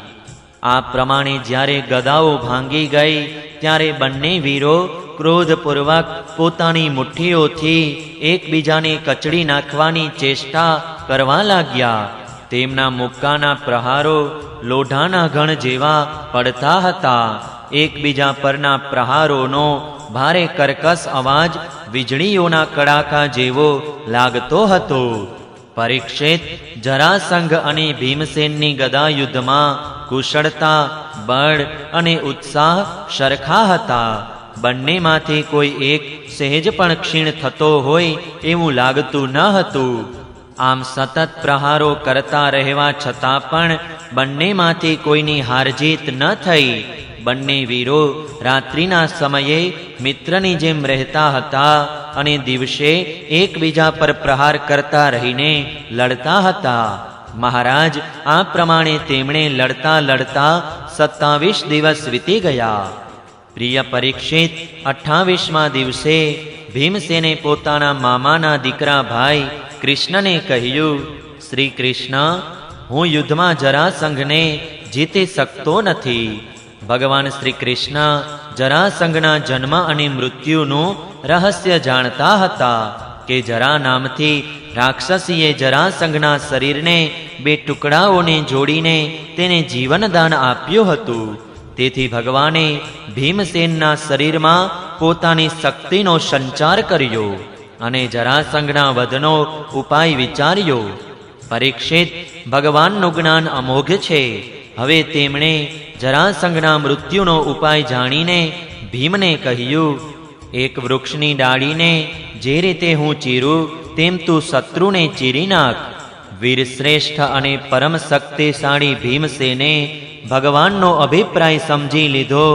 આ પ્રમાણે જ્યારે ગદાઓ ભાંગી ગઈ ત્યારે બંને વીરો ક્રોધપૂર્વક પોતાની મુઠ્ઠીઓથી એકબીજાને કચડી નાખવાની ચેષ્ટા કરવા લાગ્યા. તેમના મુક્કાના પ્રહારો લોઢાના ઘણ જેવા પડતા હતા. એકબીજા પરના પ્રહારોનો ભારે કર્કશ અવાજ વીજળીઓના કડાકા જેવો લાગતો હતો. પરીક્ષિત, જરાસંઘ અને ભીમસેનની ગદા યુદ્ધમાં કુશળતા, બળ અને ઉત્સાહ સરખા હતા. બંનેમાંથી કોઈ એક સહેજ પણ ક્ષીણ થતો હોય એવું લાગતું ન હતું. આમ સતત પ્રહારો કરતા રહેવા છતાં પણ બંનેમાંથી કોઈની હારજીત ન થઈ. બંને વીરો રાત્રિના સમયે મિત્રની જેમ રહેતા હતા અને દિવસે એકબીજા પર પ્રહાર કરતા રહીને લડતા હતા. મહારાજ, આ પ્રમાણે તેમણે લડતા લડતા 27 દિવસ વીતી ગયા. પ્રિય પરીક્ષિત, 28મા દિવસે ભીમસેને પોતાના મામાના દીકરા ભાઈ કૃષ્ણને કહ્યું, શ્રી કૃષ્ણ, હું યુદ્ધમાં જરાસંઘને જીતી શકતો નથી. ભગવાન શ્રી કૃષ્ણ જરાસંઘના જન્મ અને મૃત્યુનું રહસ્ય જાણતા હતા કે જરા નામથી રાક્ષસીએ જરાસંઘના શરીરને બે ટુકડાઓને જોડીને તેને જીવનદાન આપ્યું હતું. તેથી ભગવાને ભીમસેનના શરીરમાં પોતાની શક્તિનો સંચાર કર્યો અને જરાસંઘના વધનો ઉપાય વિચાર્યો. પરીક્ષિત, ભગવાનનું જ્ઞાન અમોઘ છે. હવે તેમણે જરાસંઘના મૃત્યુનો ઉપાય જાણીને ભીમને કહ્યું, એક વૃક્ષની ડાળીને જે રીતે હું ચીરું તેમ તું શત્રુને ચીરી નાખ. વીરશ્રેષ્ઠ અને પરમ શક્તિશાળી ભીમસેને ભગવાનનો અભિપ્રાય સમજી લીધો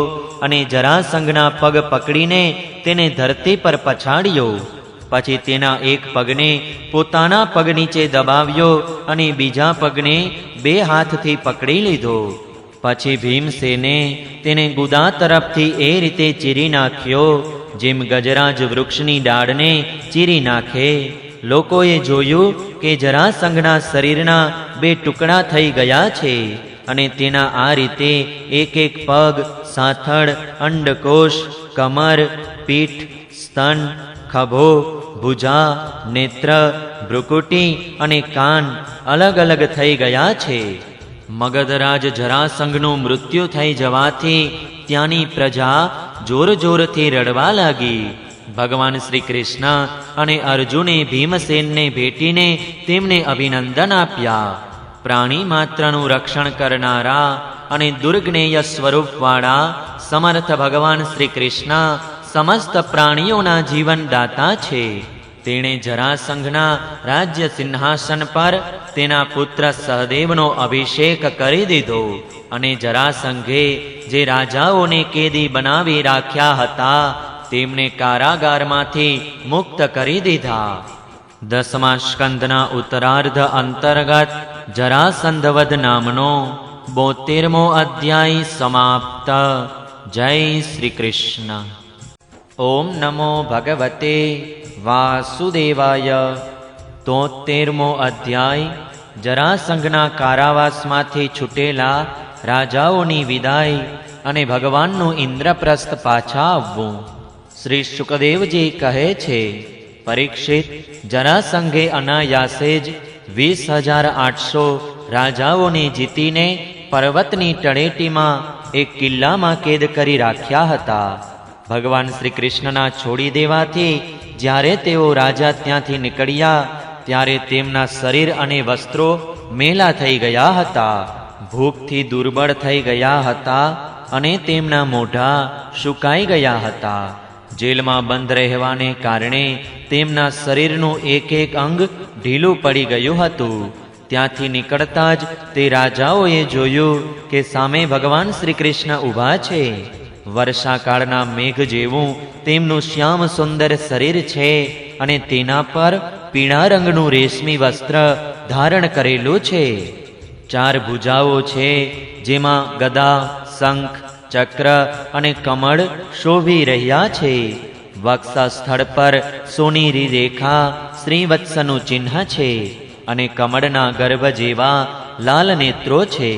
અને જરાસંઘના પગ પકડીને તેને ધરતી પર પછાડ્યો. પછી તેના એક પગને પોતાના પગ નીચે દબાવ્યો અને બીજા પગને બે હાથથી પકડી લીધો. પછી ભીમસેને તેને ગુદા તરફથી એ રીતે ચીરી નાખ્યો જેમ ગજરાજ વૃક્ષની ડાળને ચીરી નાખે. લોકોએ જોયું કે જરાસંઘના શરીરના બે ટુકડા થઈ ગયા છે અને તેના આ રીતે એક એક પગ, સાથળ, અંડકોશ, કમર, પીઠ, સ્તન, ખભો, ભુજા, નેત્ર, ભ્રુકુટી અને કાન અલગ અલગ થઈ ગયા છે. મગધરાજ જરાસંઘનું મૃત્યુ થઈ જવાથી ત્યાંની પ્રજા જોર જોરથી રડવા લાગી. ભગવાન શ્રી કૃષ્ણ અને અર્જુને ભીમસેનને ભેટીને તેમને અભિનંદન આપ્યા. પ્રાણી માત્રનું રક્ષણ કરનારા અને દુર્જ્ઞેય સ્વરૂપવાળા સમર્થ ભગવાન શ્રી કૃષ્ણ સમસ્ત પ્રાણીઓના જીવનદાતા છે. તેણે જરાસંઘના રાજ્ય સિંહાસન પર તેના પુત્ર સહદેવનો અભિષેક કરી દીધો અને જરાસંઘે જે રાજાઓને કેદી બનાવી રાખ્યા હતા તેમને કારાગારમાંથી મુક્ત કરી દીધા. 10મા સ્કંદના ઉત્તરાર્ધ અંતર્ગત જરાસંધવધ નામનો 72મો અધ્યાય સમાપ્ત. જય શ્રી કૃષ્ણ. ઓમ નમો ભગવતે વાસુદેવાય. 73મો અધ્યાય. જરાસંઘના કારાવાસમાંથી છૂટેલા રાજાઓની વિદાય અને ભગવાનનું ઇન્દ્રપ્રસ્થ પાછા આવવું. શ્રી સુકદેવજી કહે છે, પરીક્ષિત, જરાસંઘે અનાયાસે જ 20,800 રાજાઓને જીતીને પર્વતની તળેટીમાં એક કિલ્લામાં કેદ કરી રાખ્યા હતા. ભગવાન શ્રી કૃષ્ણના છોડી દેવાથી જ્યારે તેઓ રાજા ત્યાંથી નીકળ્યા ત્યારે તેમના શરીર અને વસ્ત્રો મેલા થઈ ગયા હતા, ભૂખથી દુર્બળ થઈ ગયા હતા અને તેમના મોઢા સુકાઈ ગયા હતા. જેલમાં બંધ રહેવાને કારણે તેમના શરીરનું એક એક અંગ ઢીલું પડી ગયું હતું. ત્યાંથી નીકળતા જ તે રાજાઓએ જોયું કે સામે ભગવાન શ્રી કૃષ્ણ ઊભા છે. વર્ષાકાળના મેઘ જેવું તેમનું શ્યામ સુંદર શરીર છે અને તેના પર પીળા રંગનું રેશમી વસ્ત્ર ધારણ કરેલું છે. 4 ભુજાઓ છે, જેમાં ગદા, શંખ, ચક્ર અને કમળ શોભી રહ્યા છે. વક્ષ સ્થળ પર સોનેરી રેખા શ્રીવત્સનું ચિહ્ન છે અને કમળના ગર્ભ જેવા લાલ નેત્રો છે.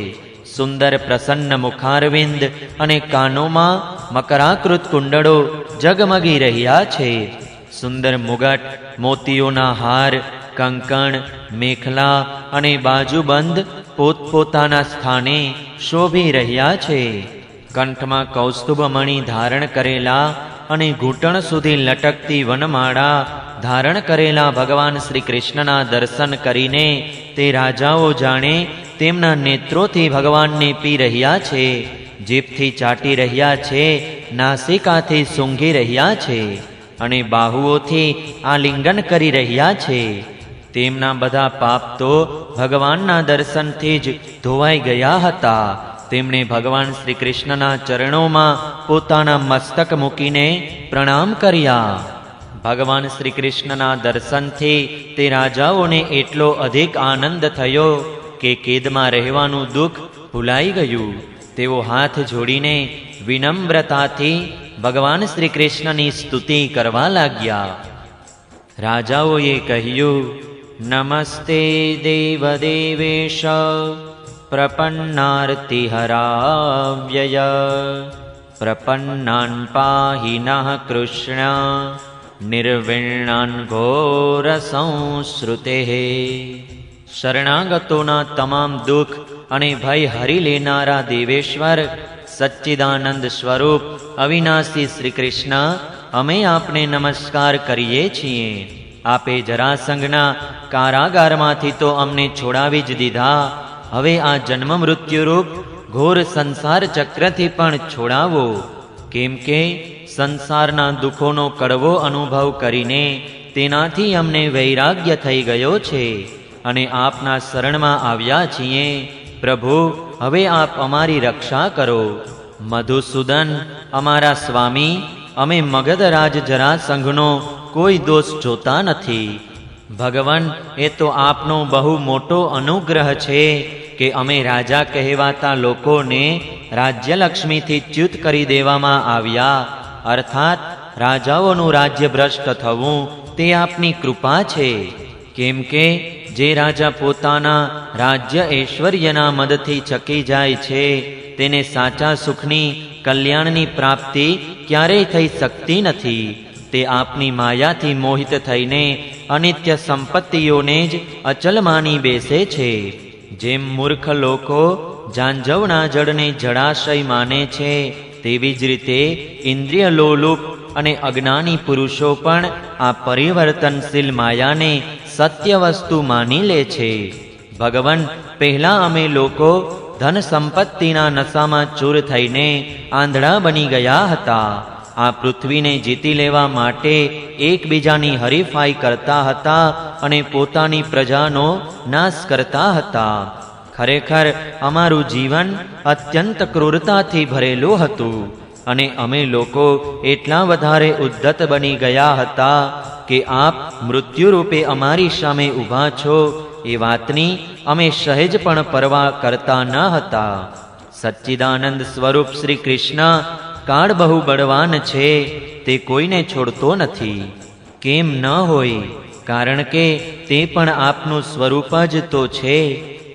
સુંદર પ્રસન્ન મુખારવિંદ અને કાનોમાં મકરાકૃત કુંડળો જગમગી રહ્યા છે. સુંદર મુગટ, મોતીઓના હાર, કંકણ, મેખલા અને બાજુબંધ પોતપોતાના સ્થાને શોભી રહ્યા છે. કંઠમાં કૌસ્તુભમણિ ધારણ કરેલા અને ઘૂંટણ સુધી લટકતી વનમાળા ધારણ કરેલા ભગવાન શ્રી કૃષ્ણના દર્શન કરીને તે રાજાઓ જાણે તેમના નેત્રોથી ભગવાનને પી રહ્યા છે, જીભથી ચાટી રહ્યા છે, નાસિકાથી સૂંઘી રહ્યા છે અને બાહુઓથી આલિંગન કરી રહ્યા છે. તેમના બધા પાપ તો ભગવાનના દર્શનથી જ ધોવાઈ ગયા હતા. તેમણે ભગવાન શ્રી કૃષ્ણના ચરણોમાં પોતાના મસ્તક મૂકીને પ્રણામ કર્યા. ભગવાન શ્રી કૃષ્ણના દર્શનથી તે રાજાઓને એટલો અધિક આનંદ થયો કે કેદમાં રહેવાનું દુઃખ ભૂલાઈ ગયું. તેઓ હાથ જોડીને વિનમ્રતાથી ભગવાન શ્રી કૃષ્ણની સ્તુતિ કરવા લાગ્યા. રાજાઓએ કહ્યું, નમસ્તે દેવદેવેશ પ્રપન્નાર્તિહરાવ્યય પ્રપન્નાન પાહિ નઃ કૃષ્ણ નિર્વિણાન ઘોર સંશ્રુતે. શરણાગતોના તમામ દુઃખ અને ભય હરી લેનારા દેવેશ્વર, સચ્ચિદાનંદ સ્વરૂપ અવિનાશી શ્રી કૃષ્ણ, અમે આપને નમસ્કાર કરીએ છીએ. આપે જરાસંઘના કારાગારમાંથી તો અમને છોડાવી જ દીધા, હવે આ જન્મ મૃત્યુરૂપ ઘોર સંસાર ચક્રથી પણ છોડાવો. કેમ કે સંસારના દુઃખોનો કડવો અનુભવ કરીને તેનાથી અમને વૈરાગ્ય થઈ ગયો છે અને આપના શરણમાં આવ્યા છીએ. પ્રભુ, હવે આપ અમારી રક્ષા કરો. મધુસૂદન, અમારા સ્વામી, અમે મગધરાજ જરાસંઘનો કોઈ દોષ જોતા નથી. ભગવાન, એ તો આપનો બહુ મોટો અનુગ્રહ છે કે અમે રાજા કહેવાતા લોકોને રાજ્યલક્ષ્મીથી ચ્યુત કરી દેવામાં આવ્યા. અર્થાત રાજાઓનું રાજ્ય ભ્રષ્ટ થવું તે આપની કૃપા છે. કેમ કે જે રાજા પોતાના રાજ્ય ઐશ્વર્યના મદથી ચકી જાય છે તેને સાચા સુખની, કલ્યાણની પ્રાપ્તિ ક્યારેય થઈ શકતી નથી. તે આપની માયાથી મોહિત થઈને અનિત્ય સંપત્તિઓને જ અચલ માની બેસે છે. જેમ મૂર્ખ લોકો જાંજવના જળને જળાશય માને છે, તેવી જ રીતે ઇન્દ્રિય લોલુપ અને અજ્ઞાની પુરુષો પણ આ પરિવર્તનશીલ માયાને સત્ય વસ્તુ માની લે છે. ભગવાન, પહેલા અમે લોકો ધન સંપત્તિના નશામાં ચૂર થઈને આંધળા બની ગયા હતા. આ પૃથ્વીને જીતી લેવા માટે એકબીજાની હરીફાઈ કરતા હતા અને પોતાની પ્રજાનો નાશ કરતા હતા. ખરેખર અમારું જીવન અત્યંત ક્રૂરતાથી ભરેલું હતું અને અમે લોકો એટલા વધારે ઉદ્ધત બની ગયા હતા કે આપ મૃત્યુરૂપે અમારી સામે ઊભા છો એ વાતની અમે સહેજ પણ પરવા કરતા ન હતા. સચ્ચિદાનંદ સ્વરૂપ શ્રી કૃષ્ણ કાળ બહુ બળવાન છે. તે કોઈને છોડતો નથી. કેમ ન હોય? કારણ કે તે પણ આપનું સ્વરૂપ જ તો છે.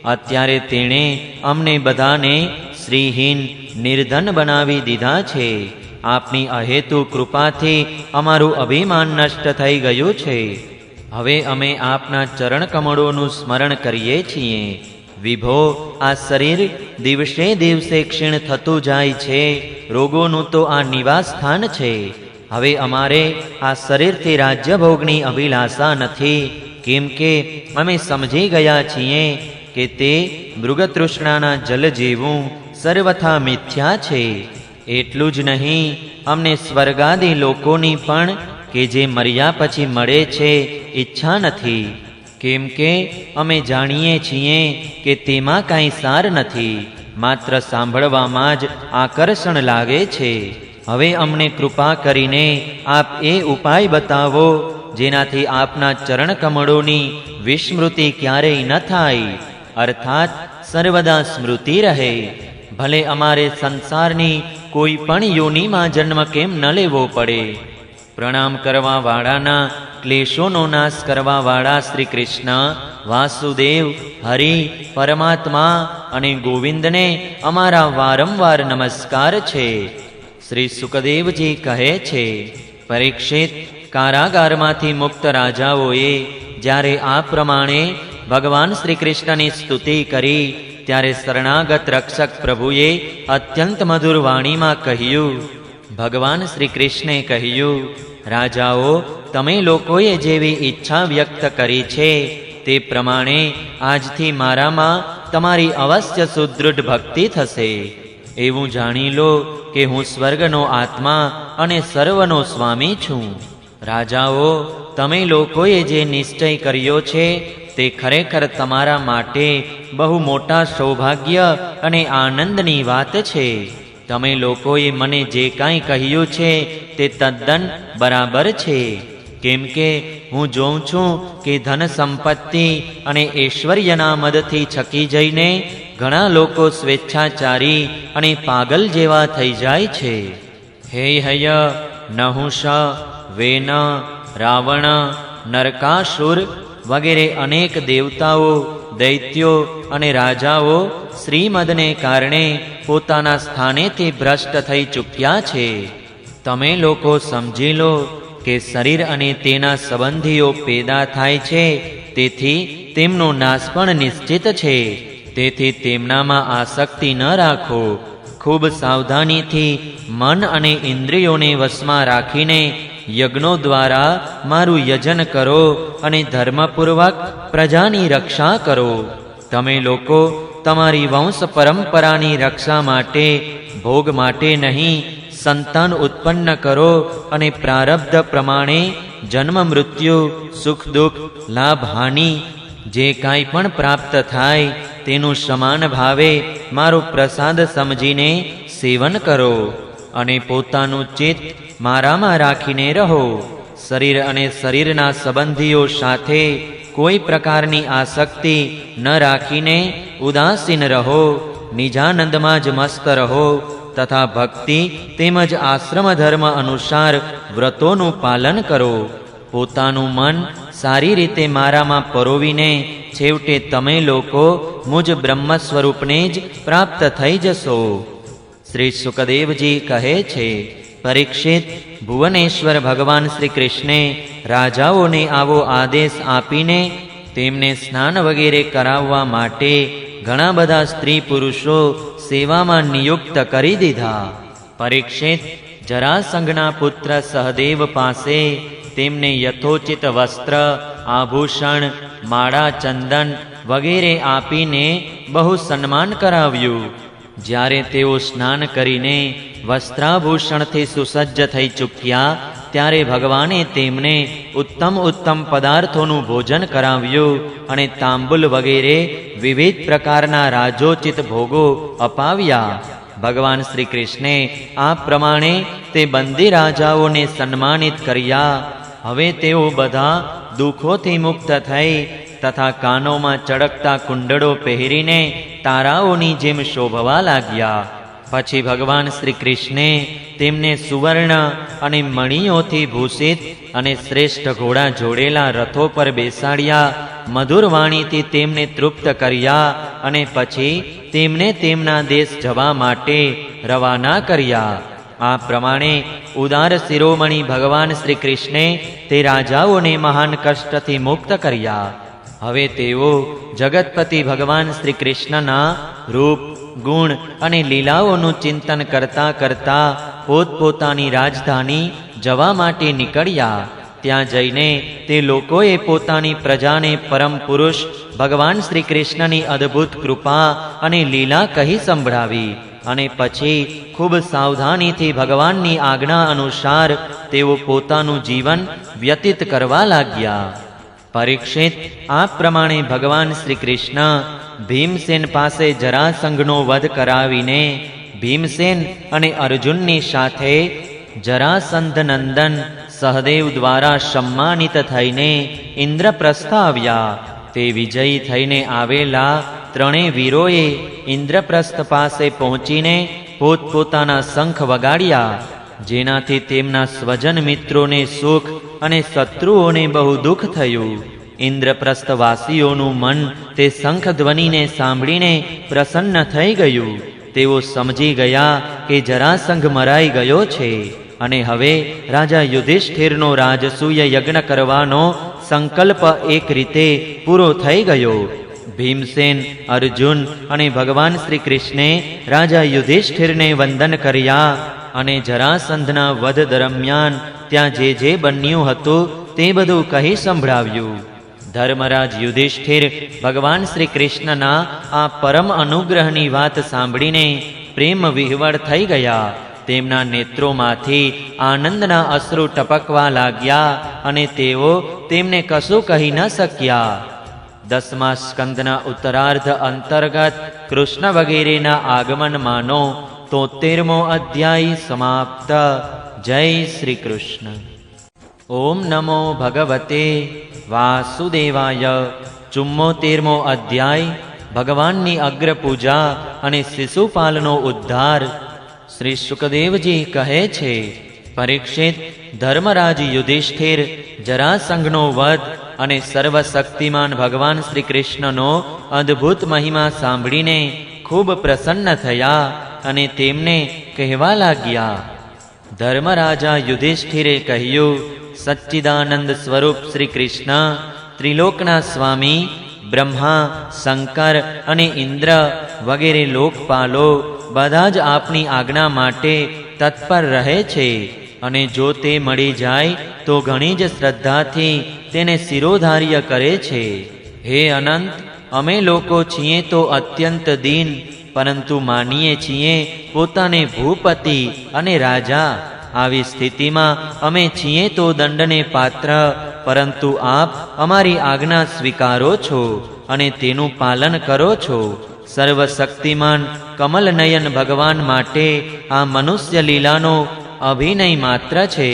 અત્યારે તેણે અમને બધાને શ્રીહીન નિર્ધન બનાવી દીધા છે. આપની અહેતુ કૃપાથી અમારું અભિમાન નષ્ટ થઈ ગયું છે. હવે અમે આપના ચરણ કમળોનું સ્મરણ કરીએ છીએ. વિભો, આ શરીર દિવસે દિવસે ક્ષીણ થતું જાય છે. રોગોનું તો આ નિવાસ સ્થાન છે. હવે અમારે આ શરીરથી રાજ્યભોગની અભિલાષા નથી, કેમ કે અમે સમજી ગયા છીએ કે તે મૃગતૃષ્ણાના જલ જેવું સર્વથા મિથ્યા છે. એટલું જ નહીં, અમને સ્વર્ગાદી લોકોની પણ કે જે મર્યા પછી મળે છે ઈચ્છા નથી, કેમ કે અમે જાણીએ છીએ કે તેમાં કાંઈ સાર નથી, માત્ર સાંભળવામાં જ આકર્ષણ લાગે છે. હવે અમને કૃપા કરીને આપ એ ઉપાય બતાવો જેનાથી આપના ચરણ કમળોની વિસ્મૃતિ ક્યારેય ન થાય, અર્થાત સર્વદા સ્મૃતિ રહે. ભલે અમારે સંસારની કોઈ પણ યોનિમાં જન્મ કેમ ન લેવો પડે. પ્રણામ કરવા વાળાના ક્લેશોનો નાશ કરવા વાળા શ્રી કૃષ્ણ, વાસુદેવ, હરિ, પરમાત્મા અને ગોવિંદને અમારા વારંવાર નમસ્કાર છે. શ્રી સુકદેવજી કહે છે, પરીક્ષિત, કારાગારમાંથી મુક્ત રાજાઓએ જ્યારે આ પ્રમાણે ભગવાન શ્રી કૃષ્ણની સ્તુતિ કરી ત્યારે શરણાગત રક્ષક પ્રભુએ અત્યંત મધુર વાણીમાં કહ્યું. ભગવાન શ્રી કૃષ્ણે કહ્યું, રાજાઓ, તમે લોકોએ જેવી ઈચ્છા વ્યક્ત કરી છે તે પ્રમાણે આજથી મારામાં તમારી અવશ્ય સુદૃઢ ભક્તિ થશે. એવું જાણી લો કે હું સ્વર્ગનો આત્મા અને સર્વનો સ્વામી છું. રાજાઓ, તમે લોકોએ જે નિશ્ચય કર્યો છે તે ખરેખર તમારા માટે બહુ મોટા સૌભાગ્ય અને આનંદની વાત છે. તમે લોકોએ મને જે કાંઈ કહ્યું છે તે તદ્દન બરાબર છે, કેમ કે હું જોઉં છું કે ધન સંપત્તિ અને ઐશ્વર્યના મદથી છકી જઈને ઘણા લોકો સ્વેચ્છાચારી અને પાગલ જેવા થઈ જાય છે. હે હય, નહુષ, વેન, રાવણ, નરકાસુર વગેરે અનેક દેવતાઓ, દૈત્યો અને રાજાઓ શ્રીમદને કારણે પોતાના સ્થાનેથી ભ્રષ્ટ થઈ ચૂક્યા છે. તમે લોકો સમજી લો કે શરીર અને તેના સંબંધીઓ પેદા થાય છે, તેથી તેમનો નાશ પણ નિશ્ચિત છે. તેથી તેમનામાં આસક્તિ ન રાખો. ખૂબ સાવધાનીથી મન અને ઇન્દ્રિયોને વશમાં રાખીને યજ્ઞો દ્વારા મારું યજન કરો અને ધર્મપૂર્વક પ્રજાની રક્ષા કરો. તમે લોકો તમારી વંશ પરંપરાની રક્ષા માટે, ભોગ માટે નહીં, સંતાન ઉત્પન્ન કરો અને પ્રારબ્ધ પ્રમાણે જન્મ મૃત્યુ, સુખ દુઃખ, લાભ હાનિ જે કાંઈ પણ પ્રાપ્ત થાય તેનું સમાન ભાવે મારો પ્રસાદ સમજીને સેવન કરો અને પોતાનું ચિત્ત મારામાં રાખીને રહો. શરીર અને શરીરના સંબંધીઓ સાથે કોઈ પ્રકારની આસક્તિ ન રાખીને ઉદાસીન રહો. નિજાનંદમાં જ મસ્ત રહો તથા ભક્તિ તેમજ આશ્રમ ધર્મ અનુસાર વ્રતોનું પાલન કરો. પોતાનું મન સારી રીતે મારામાં પરોવીને છેવટે તમે લોકો મુજ બ્રહ્મ સ્વરૂપને જ પ્રાપ્ત થઈ જશો. શ્રી સુકદેવજી કહે છે, પરીક્ષિત, ભુવનેશ્વર ભગવાન શ્રી કૃષ્ણે રાજાઓને આવો આદેશ આપીને તેમને સ્નાન વગેરે કરાવવા માટે ઘણા બધા સ્ત્રી પુરુષો સેવામાં નિયુક્ત કરી દીધા. પરીક્ષિત, જરાસંઘના પુત્ર સહદેવ પાસે તેમને યથોચિત વસ્ત્ર, આભૂષણ, માળા, ચંદન વગેરે આપીને બહુ સન્માન કરાવ્યું. જ્યારે તેઓ સ્નાન કરીને વસ્ત્રાભૂષણથી સુસજ્જ થઈ ચૂક્યા ત્યારે ભગવાને તેમને ઉત્તમ ઉત્તમ પદાર્થોનું ભોજન કરાવ્યું અને તાંબુલ વગેરે વિવિધ પ્રકારના રાજોચિત ભોગો અપાવ્યા. ભગવાન શ્રી કૃષ્ણે આ પ્રમાણે તે બંદી રાજાઓને સન્માનિત કર્યા. હવે તેઓ બધા દુઃખોથી મુક્ત થઈ તથા કાનોમાં ચળકતા કુંડળો પહેરીને તારાઓની જેમ શોભવા લાગ્યા. પછી ભગવાન શ્રી કૃષ્ણે તેમને સુવર્ણ અને મણિઓથી ભૂષિત અને શ્રેષ્ઠ ઘોડા જોડેલા રથો પર બેસાડ્યા, મધુર વાણીથી તેમને તૃપ્ત કર્યા અને પછી તેમને તેમના દેશ જવા માટે રવાના કર્યા. આ પ્રમાણે ઉદાર શિરોમણી ભગવાન શ્રી કૃષ્ણે તે રાજાઓને મહાન કષ્ટથી મુક્ત કર્યા. હવે તેઓ જગતપતિ ભગવાન શ્રી કૃષ્ણના રૂપ, ગુણ અને લીલાઓનું ચિંતન કરતા કરતા પોતપોતાની રાજધાની જવા માટે નીકળ્યા. ત્યાં જઈને તે લોકોએ પોતાની પ્રજાને પરમ પુરુષ ભગવાન શ્રી કૃષ્ણની અદ્ભુત કૃપા અને લીલા કહી સંભળાવી અને પછી ખૂબ સાવધાનીથી ભગવાનની આજ્ઞા અનુસાર તેઓ પોતાનું જીવન વ્યતીત કરવા લાગ્યા. પરીક્ષિત, આ પ્રમાણે ભગવાન શ્રી કૃષ્ણ ભીમસેન પાસે જરાસંઘનો વધ કરાવીને ભીમસેન અને અર્જુનની સાથે જરાસંધ નંદન સહદેવ દ્વારા સમ્માનિત થઈને ઇન્દ્રપ્રસ્થ આવ્યા. તે વિજયી થઈને આવેલા ત્રણેય વીરોએ ઇન્દ્રપ્રસ્થ પાસે પહોંચીને પોતપોતાના શંખ વગાડ્યા, જેનાથી તેમના સ્વજન મિત્રોને સુખ અને શત્રુઓને બહુ દુઃખ થયું. ઇન્દ્રપ્રસ્થવાસીઓનું મન તે શંખ ધ્વનિને સાંભળીને પ્રસન્ન થઈ ગયું. તેઓ સમજી ગયા કે જરાસંઘ મરાઈ ગયો છે અને હવે રાજા યુધિષ્ઠિરનો રાજસૂય યજ્ઞ કરવાનો સંકલ્પ એક રીતે પૂરો થઈ ગયો. ભીમસેન, અર્જુન અને ભગવાન શ્રી કૃષ્ણે રાજા યુધિષ્ઠિરને વંદન કર્યા અને જરાસંધના વધ દરમિયાન ત્યાં જે બન્યું હતું તે બધું કહી સંભળાવ્યું. ધર્મરાજ યુધિષ્ઠિર ભગવાન શ્રી કૃષ્ણના આ પરમ અનુગ્રહની વાત સાંભળીને પ્રેમ વિહવળ થઈ ગયા. તેમના નેત્રોમાંથી આનંદના અશ્રુ ટપકવા લાગ્યા અને તેઓ તેમને કશું કહી ન શક્યા. 10મા સ્કંદના ઉત્તરાર્ધ અંતર્ગત કૃષ્ણ વગેરેના આગમનમાંનો 73મો અધ્યાય સમાપ્ત. જય શ્રી કૃષ્ણ. ઓમ નમો ભગવતે વાસુદેવાય. 74મો અધ્યાય ભગવાનની અગ્રપૂજા અને શિશુપાલનો ઉદ્ધાર. શ્રી સુકદેવજી કહે છે, પરીક્ષિત, ધર્મરાજ યુધિષ્ઠિર જરાસંઘનો વધ અને સર્વશક્તિમાન ભગવાન શ્રી કૃષ્ણનો અદ્ભુત મહિમા સાંભળીને ખૂબ પ્રસન્ન થયા અને તેમને કહેવા લાગ્યા. ધર્મરાજા યુધિષ્ઠિરે કહ્યું, સચ્ચિદાનંદ સ્વરૂપ શ્રી કૃષ્ણ ત્રિલોકના સ્વામી બ્રહ્મા, શંકર અને ઇન્દ્ર વગેરે લોકપાલો બધા જ આપની આજ્ઞા માટે તત્પર રહે છે અને જો તે મળી જાય તો ઘણી જ શ્રદ્ધાથી તેને શિરોધાર્ય કરે છે. હે અનંત, અમે લોકો છીએ તો અત્યંત દીન, પરંતુ માનીએ છીએ પોતાને ભૂપતિ અને રાજા. આવી સ્થિતિમાં અમે છીએ તો દંડને પાત્ર, પરંતુ આપ અમારી આજ્ઞા સ્વીકારો છો અને તેનું પાલન કરો છો. સર્વશક્તિમાન કમલનયન ભગવાન માટે આ મનુષ્ય લીલાનો અભિનય માત્ર છે.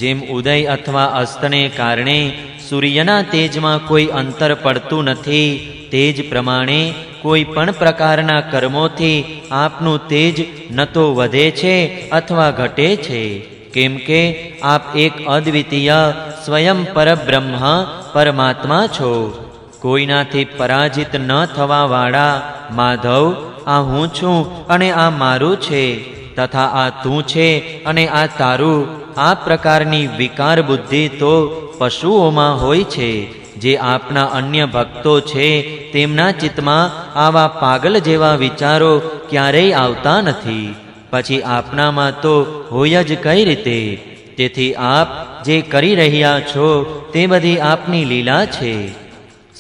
જેમ ઉદય અથવા અસ્તને કારણે સૂર્યના તેજમાં કોઈ અંતર પડતું નથી, તે જ પ્રમાણે કોઈ પણ પ્રકારના કર્મોથી આપનું તેજ ન તો વધે છે અથવા ઘટે છે, કેમ કે આપ એક અદ્વિતીય સ્વયં પરબ્રહ્મ પરમાત્મા છો. કોઈનાથી પરાજિત ન થવાવાળા માધવ, આ હું છું અને આ મારું છે, તથા આ તું છે અને આ તારું, આ પ્રકારની વિકાર બુદ્ધિ તો પશુઓમાં હોય છે. જે આપના અન્ય ભક્તો છે તેમના ચિત્તમાં આવા પાગલ જેવા વિચારો ક્યારેય આવતા નથી. પછી આપનામાં તો હોય જ કઈ રીતે? તેથી આપ જે કરી રહ્યા છો તે બધી આપની લીલા છે.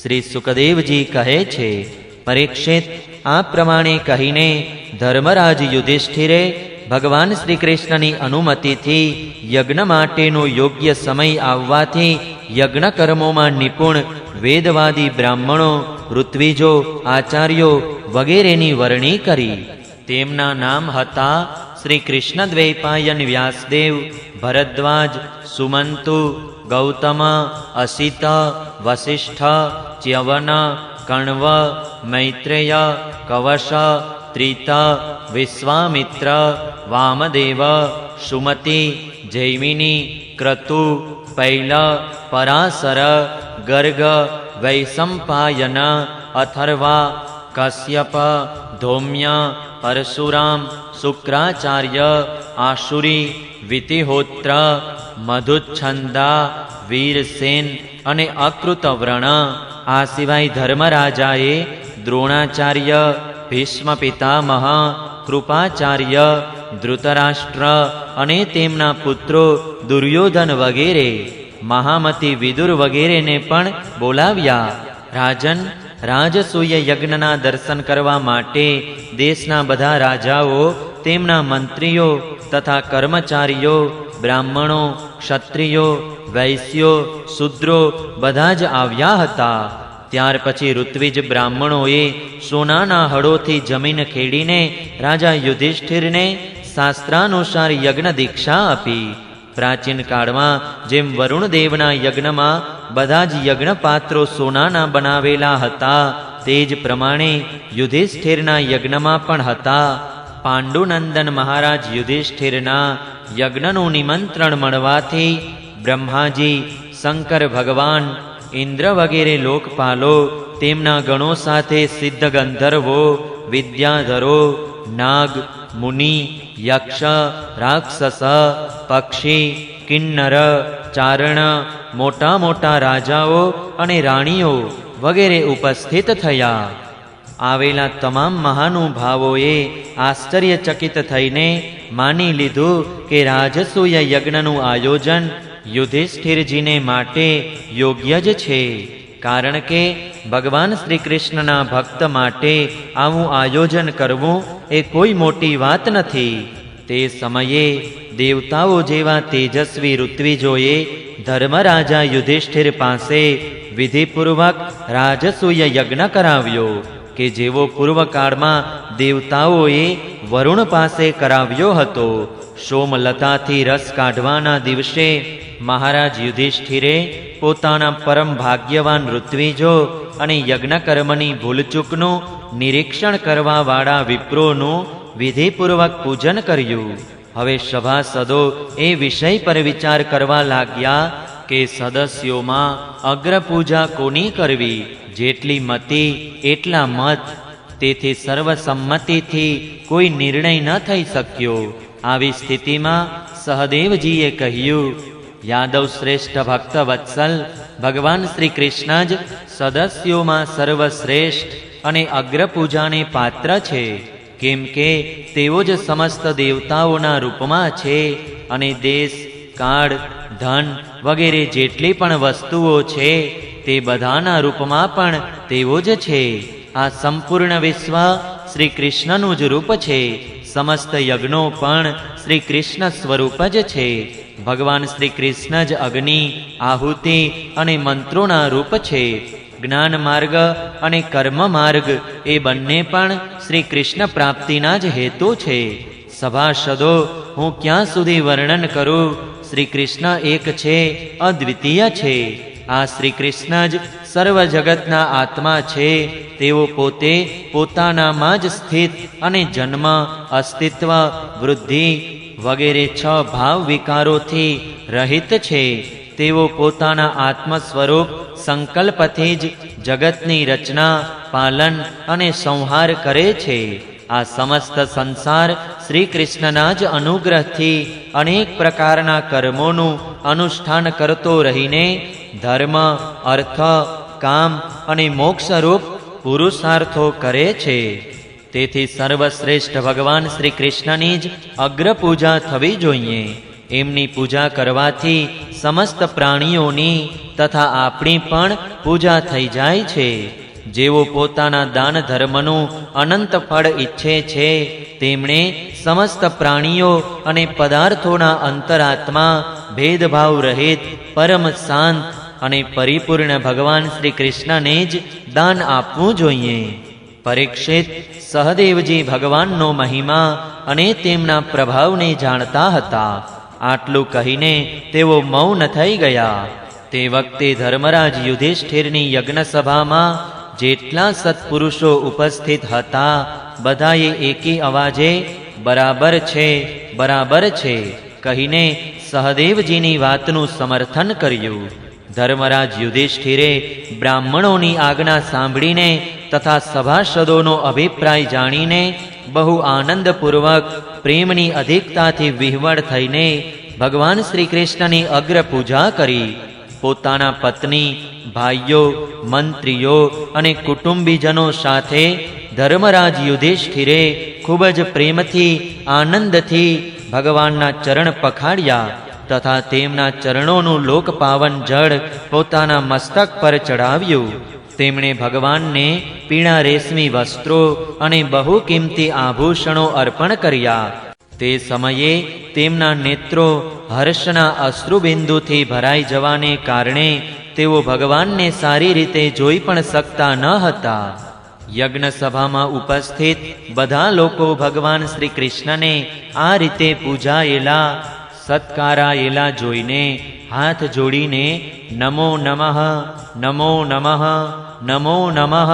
શ્રી સુકદેવજી કહે છે, પરીક્ષિત, આ પ્રમાણે કહીને ધર્મરાજ યુધિષ્ઠિરે ભગવાન શ્રી કૃષ્ણની અનુમતિથી યજ્ઞ માટેનો યોગ્ય સમય આવવાથી યજ્ઞ કર્મોમાં નિપુણ વેદવાદી બ્રાહ્મણો, ઋત્વિજો, આચાર્યો વગેરેની વરણી કરી. તેમના નામ હતા શ્રી કૃષ્ણદ્વૈપાયન વ્યાસદેવ, ભરદ્વાજ, સુમંતુ, ગૌતમ, અસિત, વસિષ્ઠ, ચ્યવન, કણ્વ, મૈત્રેય, કવશ, ત્રિત, વિશ્વામિત્ર, વામદેવ, સુમતિ, જૈમિની, ક્રતુ, પૈલ, પરાશર, ગર્ગ, વૈશંપાયન, અથર્વા, કશ્યપ, ધૌમ્ય, પરશુરામ, શુક્રાચાર્ય, આશુરી, વિતિહોત્ર, મધુચ્છંદા, વીરસેન અને અકૃતવ્રણ. આ સિવાય ધર્મરાજાએ દ્રોણાચાર્ય, ભીષ્મ પિતામહ, કૃપાચાર્ય, ધૃતરાષ્ટ્ર અને તેમના પુત્રો દુર્યોધન વગેરે, મહામતી વિદુર વગેરેને પણ બોલાવ્યા. રાજન, રાજસૂય યજ્ઞના દર્શન કરવા માટે દેશના બધા રાજાઓ, તેમના મંત્રીઓ તથા કર્મચારીઓ, બ્રાહ્મણો, ક્ષત્રિયો, વૈશ્યો, શૂદ્રો બધા જ આવ્યા હતા. ત્યાર પછી ઋત્વિજ બ્રાહ્મણોએ સોનાના હળોથી જમીન ખેડીને રાજા યુધિષ્ઠિરને શાસ્ત્રાનુસાર યજ્ઞ દીક્ષા આપી. પ્રાચીન કાળમાં જેમ વરુણદેવના યજ્ઞમાં બધા જ યજ્ઞપાત્રો સોનાના બનાવેલા હતા, તે જ પ્રમાણે યુધિષ્ઠિરના યજ્ઞમાં પણ હતા. પાંડુનંદન મહારાજ યુધિષ્ઠિરના યજ્ઞનું નિમંત્રણ મળવાથી બ્રહ્માજી, શંકર ભગવાન, ઇન્દ્ર વગેરે લોકપાલો, તેમના ગણો સાથે સિદ્ધ ગંધર્વો, વિદ્યાધરો, નાગ, મુનિ, યક્ષ, રાક્ષસ, પક્ષી, કિન્નર, ચારણ, મોટા મોટા રાજાઓ અને રાણીઓ વગેરે ઉપસ્થિત થયા. આવેલા તમામ મહાનુભાવોએ આશ્ચર્યચકિત થઈને માની લીધું કે રાજસૂય યજ્ઞનું આયોજન યુધિષ્ઠિરજીને માટે યોગ્ય જ છે. કારણ કે ભગવાન શ્રી કૃષ્ણના ભક્ત માટે આવું આયોજન કરવું એ કોઈ મોટી વાત નથી. તે સમયે દેવતાઓ જેવા તેજસ્વી ઋત્વિજોએ ધર્મરાજા યુધિષ્ઠિર પાસે વિધિપૂર્વક રાજસૂય યજ્ઞ કરાવ્યો કે જેવો પૂર્વકાળમાં દેવતાઓએ વરુણ પાસે કરાવ્યો હતો. સોમલતાથી રસ કાઢવાના દિવસે મહારાજ યુધિષ્ઠિરે પોતાના પરમ ભાગ્યવાન ઋત્વિજો અને યજ્ઞકર્મની ભૂલચૂકનું નિરીક્ષણ કરવાવાળા વિપ્રોનું વિધિપૂર્વક પૂજન કર્યું. હવે સભાસદો એ વિષય પર વિચાર કરવા લાગ્યા કે સદસ્યોમાં અગ્રપૂજા કોની કરવી. જેટલી મતિ એટલા મત. તેથી સર્વસંમતિથી કોઈ નિર્ણય ન થઈ શક્યો. આવી સ્થિતિમાં સહદેવજીએ કહ્યું, યાદવ શ્રેષ્ઠ ભક્ત વત્સલ ભગવાન શ્રી કૃષ્ણ જ સદસ્યોમાં સર્વશ્રેષ્ઠ અને અગ્રપૂજાને પાત્ર છે. કેમ કે તેઓ જ સમસ્ત દેવતાઓના રૂપમાં છે અને દેશ, કાળ, ધન વગેરે જેટલી પણ વસ્તુઓ છે તે બધાના રૂપમાં પણ તેઓ જ છે. આ સંપૂર્ણ વિશ્વ શ્રી કૃષ્ણનું જ રૂપ છે. સમસ્ત યજ્ઞો પણ શ્રી કૃષ્ણ સ્વરૂપ જ છે. ભગવાન શ્રી કૃષ્ણ જ અગ્નિ, આહુતિ અને મંત્રોના રૂપ છે. જ્ઞાન માર્ગ અને કર્મ માર્ગ એ બંને પણ શ્રી કૃષ્ણ પ્રાપ્તિના જ હેતુ છે. સભાસદો, હું ક્યાં સુધી વર્ણન કરું. શ્રી કૃષ્ણ એક છે, અદ્વિતીય છે. આ શ્રી કૃષ્ણ જ સર્વ જગતના આત્મા છે. તેઓ પોતે પોતાનામાં જ સ્થિત અને જન્મ, અસ્તિત્વ, વૃદ્ધિ વગેરે 6 ભાવ વિકારોથી રહિત છે. તેઓ પોતાના આત્મ સ્વરૂપ સંકલ્પથી જ જગતની રચના, પાલન અને સંહાર કરે છે. આ સમસ્ત સંસાર શ્રી કૃષ્ણના જ અનુગ્રહથી અનેક પ્રકારના કર્મોનું અનુષ્ઠાન કરતો રહીને ધર્મ, અર્થ, કામ અને મોક્ષરૂપ પુરુષાર્થો કરે છે. તેથી સર્વશ્રેષ્ઠ ભગવાન શ્રી કૃષ્ણની જ અગ્રપૂજા થવી જોઈએ. એમની પૂજા કરવાથી સમસ્ત પ્રાણીઓની તથા આપણી પણ પૂજા થઈ જાય છે. જેઓ પોતાના દાન ધર્મનું અનંત ફળ ઈચ્છે છે, તેમણે સમસ્ત પ્રાણીઓ અને પદાર્થોના અંતરાત્મા ભેદભાવ રહિત પરમ શાંત અને પરિપૂર્ણ ભગવાન શ્રી કૃષ્ણને જ દાન આપવું જોઈએ. પરીક્ષિત, સહદેવજી ભગવાનનો મહિમા અને તેમના પ્રભાવને જાણતા હતા. આટલું કહીને તેઓ મૌન થઈ ગયા. તે વખતે ધર્મરાજ યુધિષ્ઠિરની યજ્ઞસભામાં જેટલા સત્પુરુષો ઉપસ્થિત હતા બધાએ એકી અવાજે બરાબર છે, બરાબર છે કહીને સહદેવજીની વાતનું સમર્થન કર્યું. ધર્મરાજ યુધિષ્ઠિરે બ્રાહ્મણોની આજ્ઞા સાંભળીને તથા સભાસદોનો અભિપ્રાય જાણીને બહુ આનંદપૂર્વક પ્રેમની અધિકતાથી વિહવળ થઈને ભગવાન શ્રી કૃષ્ણની અગ્ર પૂજા કરી. પોતાના પત્ની, ભાઈઓ, મંત્રીઓ અને કુટુંબીજનો સાથે ધર્મરાજ યુધિષ્ઠિરે ખૂબ જ પ્રેમથી, આનંદથી ભગવાનના ચરણ પખાડ્યા તથા તેમના ચરણોનું લોકપાવન જળ પોતાના મસ્તક પર ચડાવ્યું. તેમણે ભગવાનને પીળા રેશમી વસ્ત્રો અને બહુ કિંમતી આભૂષણો અર્પણ કર્યા. તે સમયે તેમના નેત્રો હર્ષના અશ્રુબિંદુથી ભરાઈ જવાને કારણે તેઓ ભગવાનને સારી રીતે જોઈ પણ શકતા ન હતા. યજ્ઞ સભામાં ઉપસ્થિત બધા લોકો ભગવાન શ્રી કૃષ્ણને આ રીતે પૂજાયેલા, સત્કારાયેલા જોઈને હાથ જોડીને નમો નમઃ, નમો નમઃ, નમો નમઃ,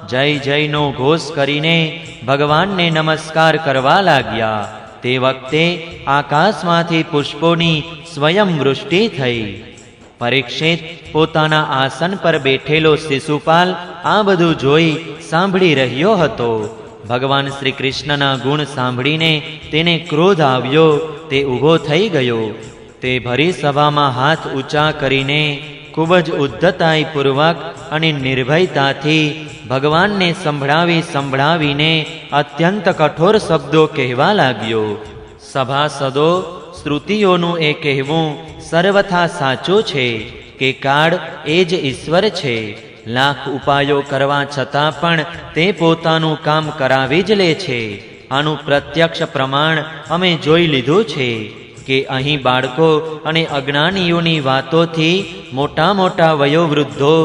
જય જયનો ઘોષ કરીને ભગવાનને નમસ્કાર કરવા લાગ્યા. તે વખતે આકાશમાંથી પુષ્પોની સ્વયં વૃષ્ટિ થઈ. પરીક્ષિત પોતાના આસન પર બેઠેલો શિશુપાલ આ બધું જોઈ સાંભળી રહ્યો હતો. ભગવાન શ્રી કૃષ્ણના ગુણ સાંભળીને તેને ક્રોધ આવ્યો. તે ઊભો થઈ ગયો. તે ભરી સભામાં હાથ ઊંચા કરીને ખૂબ જ ઉદ્ધતાઈપૂર્વક અને નિર્ભયતાથી ભગવાનને સંભળાવીને અત્યંત કઠોર શબ્દો કહેવા લાગ્યો. સભાસદો, શ્રુતિઓનું એ કહેવું સર્વથા સાચું છે કે કાળ એ જ ઈશ્વર છે. લાખ ઉપાયો કરવા છતાં પણ તે પોતાનું કામ કરાવી જ લે છે. આનું પ્રત્યક્ષ પ્રમાણ અમે જોઈ લીધું છે કે અહીં બાળકો અને અજ્ઞાનીઓની વાતોથી મોટા મોટા વયોવૃદ્ધો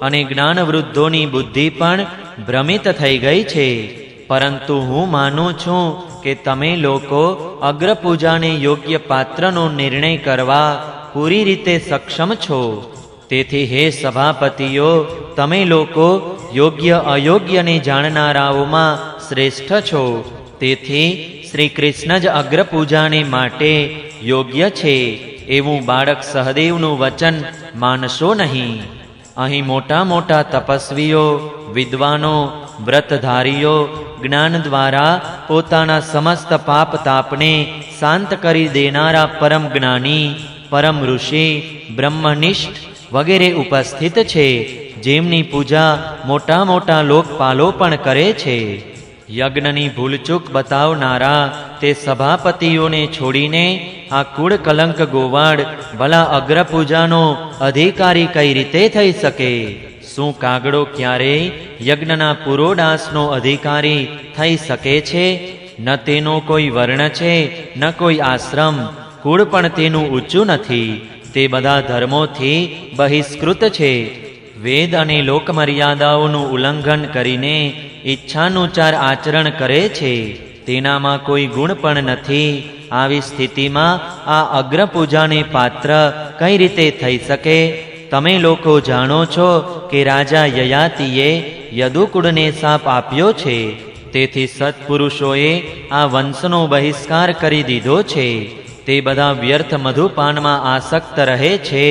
અને જ્ઞાનવૃદ્ધોની બુદ્ધિ પણ ભ્રમિત થઈ ગઈ છે. પરંતુ હું માનું છું કે તમે લોકો અગ્રપૂજાને યોગ્ય પાત્રનો નિર્ણય કરવા પૂરી રીતે સક્ષમ છો. તેથી હે સભાપતિઓ, તમે લોકો યોગ્ય અયોગ્યને જાણનારાઓમાં શ્રેષ્ઠ છો. તેથી શ્રી કૃષ્ણ જ અગ્રપૂજાને માટે યોગ્ય છે એવું બાળક સહદેવનું વચન માનશો નહીં. અહીં મોટા મોટા તપસ્વીઓ, વિદ્વાનો, વ્રતધારીઓ જ્ઞાન દ્વારા પોતાના સમસ્ત પાપ તાપને શાંત કરી દેનારા પરમ જ્ઞાની, પરમ ઋષિ, બ્રહ્મનિષ્ઠ વગેરે ઉપસ્થિત છે, જેમની પૂજા મોટા મોટા લોકપાલો પણ કરે છે. યજ્ઞની ભૂલચૂક બતાવનારા તે સભાપતિઓને છોડીને આ કુળ કલંક ગોવાળ ભલા અગ્રપૂજાનો અધિકારી કઈ રીતે થઈ શકે? શું કાગડો ક્યારેય યજ્ઞના પુરોડાસનો અધિકારી થઈ શકે છે? ન તેનો કોઈ વર્ણ છે, ન કોઈ આશ્રમ, કુળ પણ તેનું ઊંચું નથી. તે બધા ધર્મોથી બહિષ્કૃત છે. વેદ અને લોકમર્યાદાઓનું ઉલ્લંઘન કરીને ઈચ્છાનુસાર આચરણ કરે છે. તેનામાં કોઈ ગુણ પણ નથી. આવી સ્થિતિમાં આ અગ્રપૂજાને પાત્ર કઈ રીતે થઈ શકે? તમે લોકો જાણો છો કે રાજા યયાતિએ યદુકુળને શાપ આપ્યો છે. તેથી સત્પુરુષોએ આ વંશનો બહિષ્કાર કરી દીધો છે. તે બધા વ્યર્થ મધુપાનમાં આસક્ત રહે છે.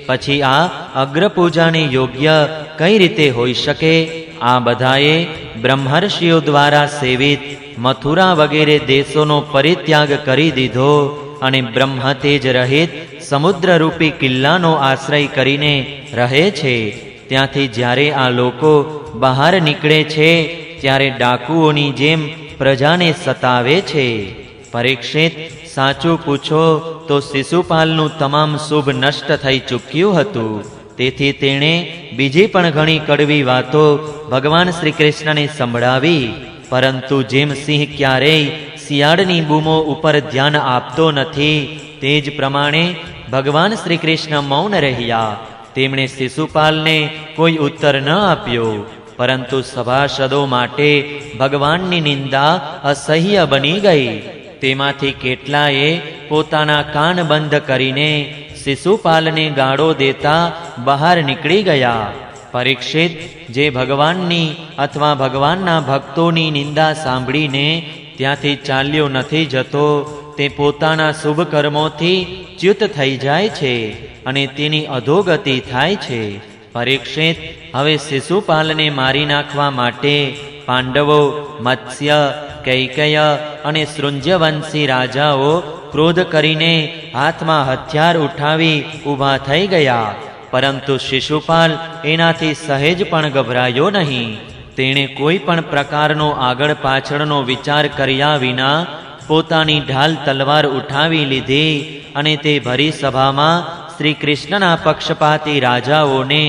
પછી આ અગ્રપૂજાને યોગ્ય કઈ રીતે હોઈ શકે? આ બધાએ બ્રહ્મર્ષિઓ દ્વારા સેવિત મથુરા વગેરે દેશોનો પરિત્યાગ કરી દીધો અને બ્રહ્મતેજ રહિત સમુદ્રરૂપી કિલ્લાનો આશ્રય કરીને રહે છે. ત્યાંથી જ્યારે આ લોકો બહાર નીકળે છે ત્યારે ડાકુઓની જેમ પ્રજાને સતાવે છે. પરીક્ષિત, સાચું પૂછો તો શિશુપાલનું તમામ શુભ નષ્ટ થઈ ચૂક્યું હતું. તેથી તેણે બીજી પણ ઘણી કડવી વાતો ભગવાન શ્રી કૃષ્ણને સંભળાવી. પરંતુ જેમ સિંહ ક્યારેય શિયાળની બૂમો ઉપર ધ્યાન આપતો નથી, તે જ પ્રમાણે ભગવાન શ્રી કૃષ્ણ મૌન રહ્યા. તેમણે શિશુપાલને કોઈ ઉત્તર ન આપ્યો. પરંતુ સભાસદો માટે ભગવાનની નિંદા અસહ્ય બની ગઈ. તેમાંથી કેટલાએ પોતાના કાન બંધ કરીને શિશુપાલને ગાળો દેતા બહાર નીકળી ગયા. પરીક્ષિત, જે ભગવાનની અથવા ભગવાનના ભક્તોની નિંદા સાંભળીને ત્યાંથી ચાલ્યો નથી જતો, તે પોતાના શુભ કર્મોથી ચ્યુત થઈ જાય છે અને તેની અધોગતિ થાય છે. પરીક્ષિત, હવે શિશુપાલને મારી નાખવા માટે પાંડવો, મત્સ્ય, કૈકેય અને સૃંજવંશી રાજાઓ ક્રોધ કરીને હાથમાં હથિયાર ઉઠાવી ઊભા થઈ ગયા. પરંતુ શિશુપાલ એનાથી સહેજ પણ ગભરાયો નહીં. તેણે કોઈ પણ પ્રકારનો આગળ પાછળનો વિચાર કર્યા વિના પોતાની ઢાલ તલવાર ઉઠાવી લીધી અને તે ભરી સભામાં શ્રી કૃષ્ણના પક્ષપાતી રાજાઓને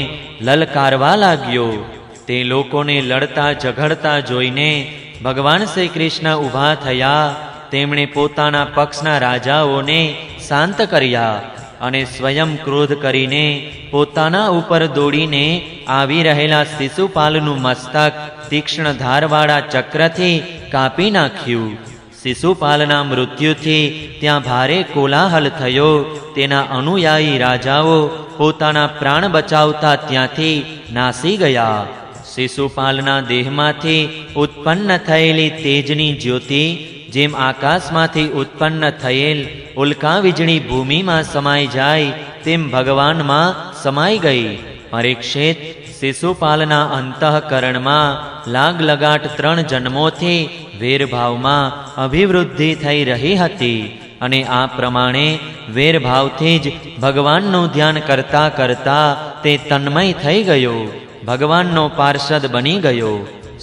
લલકારવા લાગ્યો. તે લોકોને લડતા ઝઘડતા જોઈને ભગવાન શ્રી કૃષ્ણ ઊભા થયા. તેમણે પોતાના પક્ષના રાજાઓને શાંત કર્યા અને સ્વયં ક્રોધ કરીને પોતાના ઉપર દોડીને આવી રહેલા શિશુપાલનું મસ્તક તીક્ષ્ણ ધારવાળા ચક્રથી કાપી નાખ્યું. શિશુપાલના મૃત્યુથી ત્યાં ભારે કોલાહલ થયો. તેના અનુયાયી રાજાઓ પોતાના પ્રાણ બચાવતા ત્યાંથી નાસી ગયા. શિશુપાલના દેહમાંથી ઉત્પન્ન થયેલી તેજની જ્યોતિ જેમ આકાશમાંથી ઉત્પન્ન થયેલ ઉલ્કા વીજળી ભૂમિમાં સમાઈ જાય તેમ ભગવાનમાં સમાઈ ગઈ. પરીક્ષિત, શિશુપાલના અંતઃકરણમાં લાગ લગાટ 3 જન્મોથી વેરભાવમાં અભિવૃદ્ધિ થઈ રહી હતી અને આ પ્રમાણે વેરભાવથી જ ભગવાનનું ધ્યાન કરતા કરતા તે તન્મય થઈ ગયો, ભગવાનનો પાર્ષદ બની ગયો.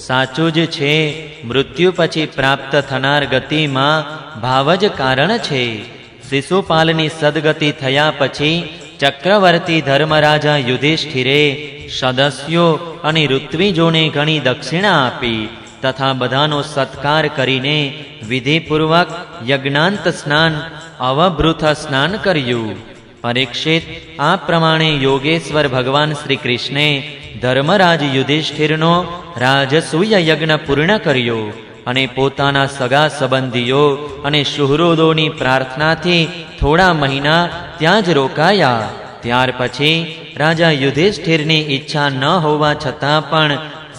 સાચું જ છે, મૃત્યુ પછી પ્રાપ્ત થનાર ગતિમાં ભાવ જ કારણ છે. શિશુપાલની સદગતિ થયા પછી ચક્રવર્તી ધર્મરાજા યુધિષ્ઠિરે સદસ્યો અને ઋત્વિજોને ઘણી દક્ષિણા આપી તથા બધાનો સત્કાર કરીને વિધિપૂર્વક યજ્ઞાંત સ્નાન, અવભૃત સ્નાન કર્યું. પરીક્ષિત, આ પ્રમાણે યોગેશ્વર ભગવાન શ્રી કૃષ્ણે ધર્મરાજ યુધિષ્ઠિરનો રાજસૂય યજ્ઞ પૂર્ણ કર્યો અને પોતાના સગા સંબંધીઓ અને સુહૃદોની પ્રાર્થનાથી થોડા મહિના ત્યાં જ રોકાયા. ત્યાર પછી રાજા યુધિષ્ઠિરની ઈચ્છા ન હોવા છતાં પણ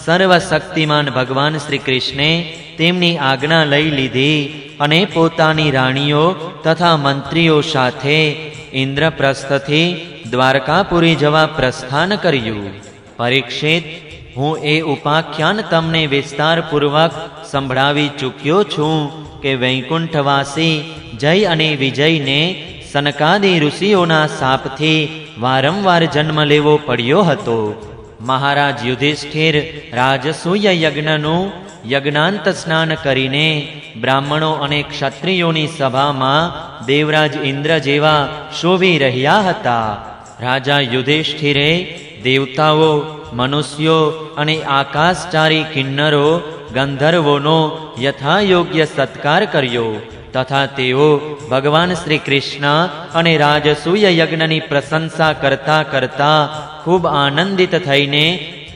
સર્વશક્તિમાન ભગવાન શ્રી કૃષ્ણે તેમની આજ્ઞા લઈ લીધી અને પોતાની રાણીઓ તથા મંત્રીઓ સાથે ઇન્દ્રપ્રસ્થથી દ્વારકાપુરી જવા પ્રસ્થાન કર્યું. પરીક્ષિત, હું એ ઉપાખ્યાન તમને વિસ્તારપૂર્વક સંભળાવી ચૂક્યો છું કે વૈકુંઠવાસી જય અને વિજયને સનકાદી ઋષિઓના શાપથી વારંવાર જન્મ લેવો પડ્યો હતો. મહારાજ યુધિષ્ઠિર રાજસૂય યજ્ઞનું યજ્ઞાંત સ્નાન કરીને બ્રાહ્મણો અને ક્ષત્રિયોની સભામાં દેવરાજ ઇન્દ્ર જેવા શોભી રહ્યા હતા. રાજા યુધિષ્ઠિરે દેવતાઓ, મનુષ્યો અને આકાશચારી કિન્નરો, ગંધર્વોનો યથાયોગ્ય સત્કાર કર્યો તથા તેઓ ભગવાન શ્રી કૃષ્ણ અને રાજસૂય યજ્ઞની પ્રશંસા કરતા કરતા ખૂબ આનંદિત થઈને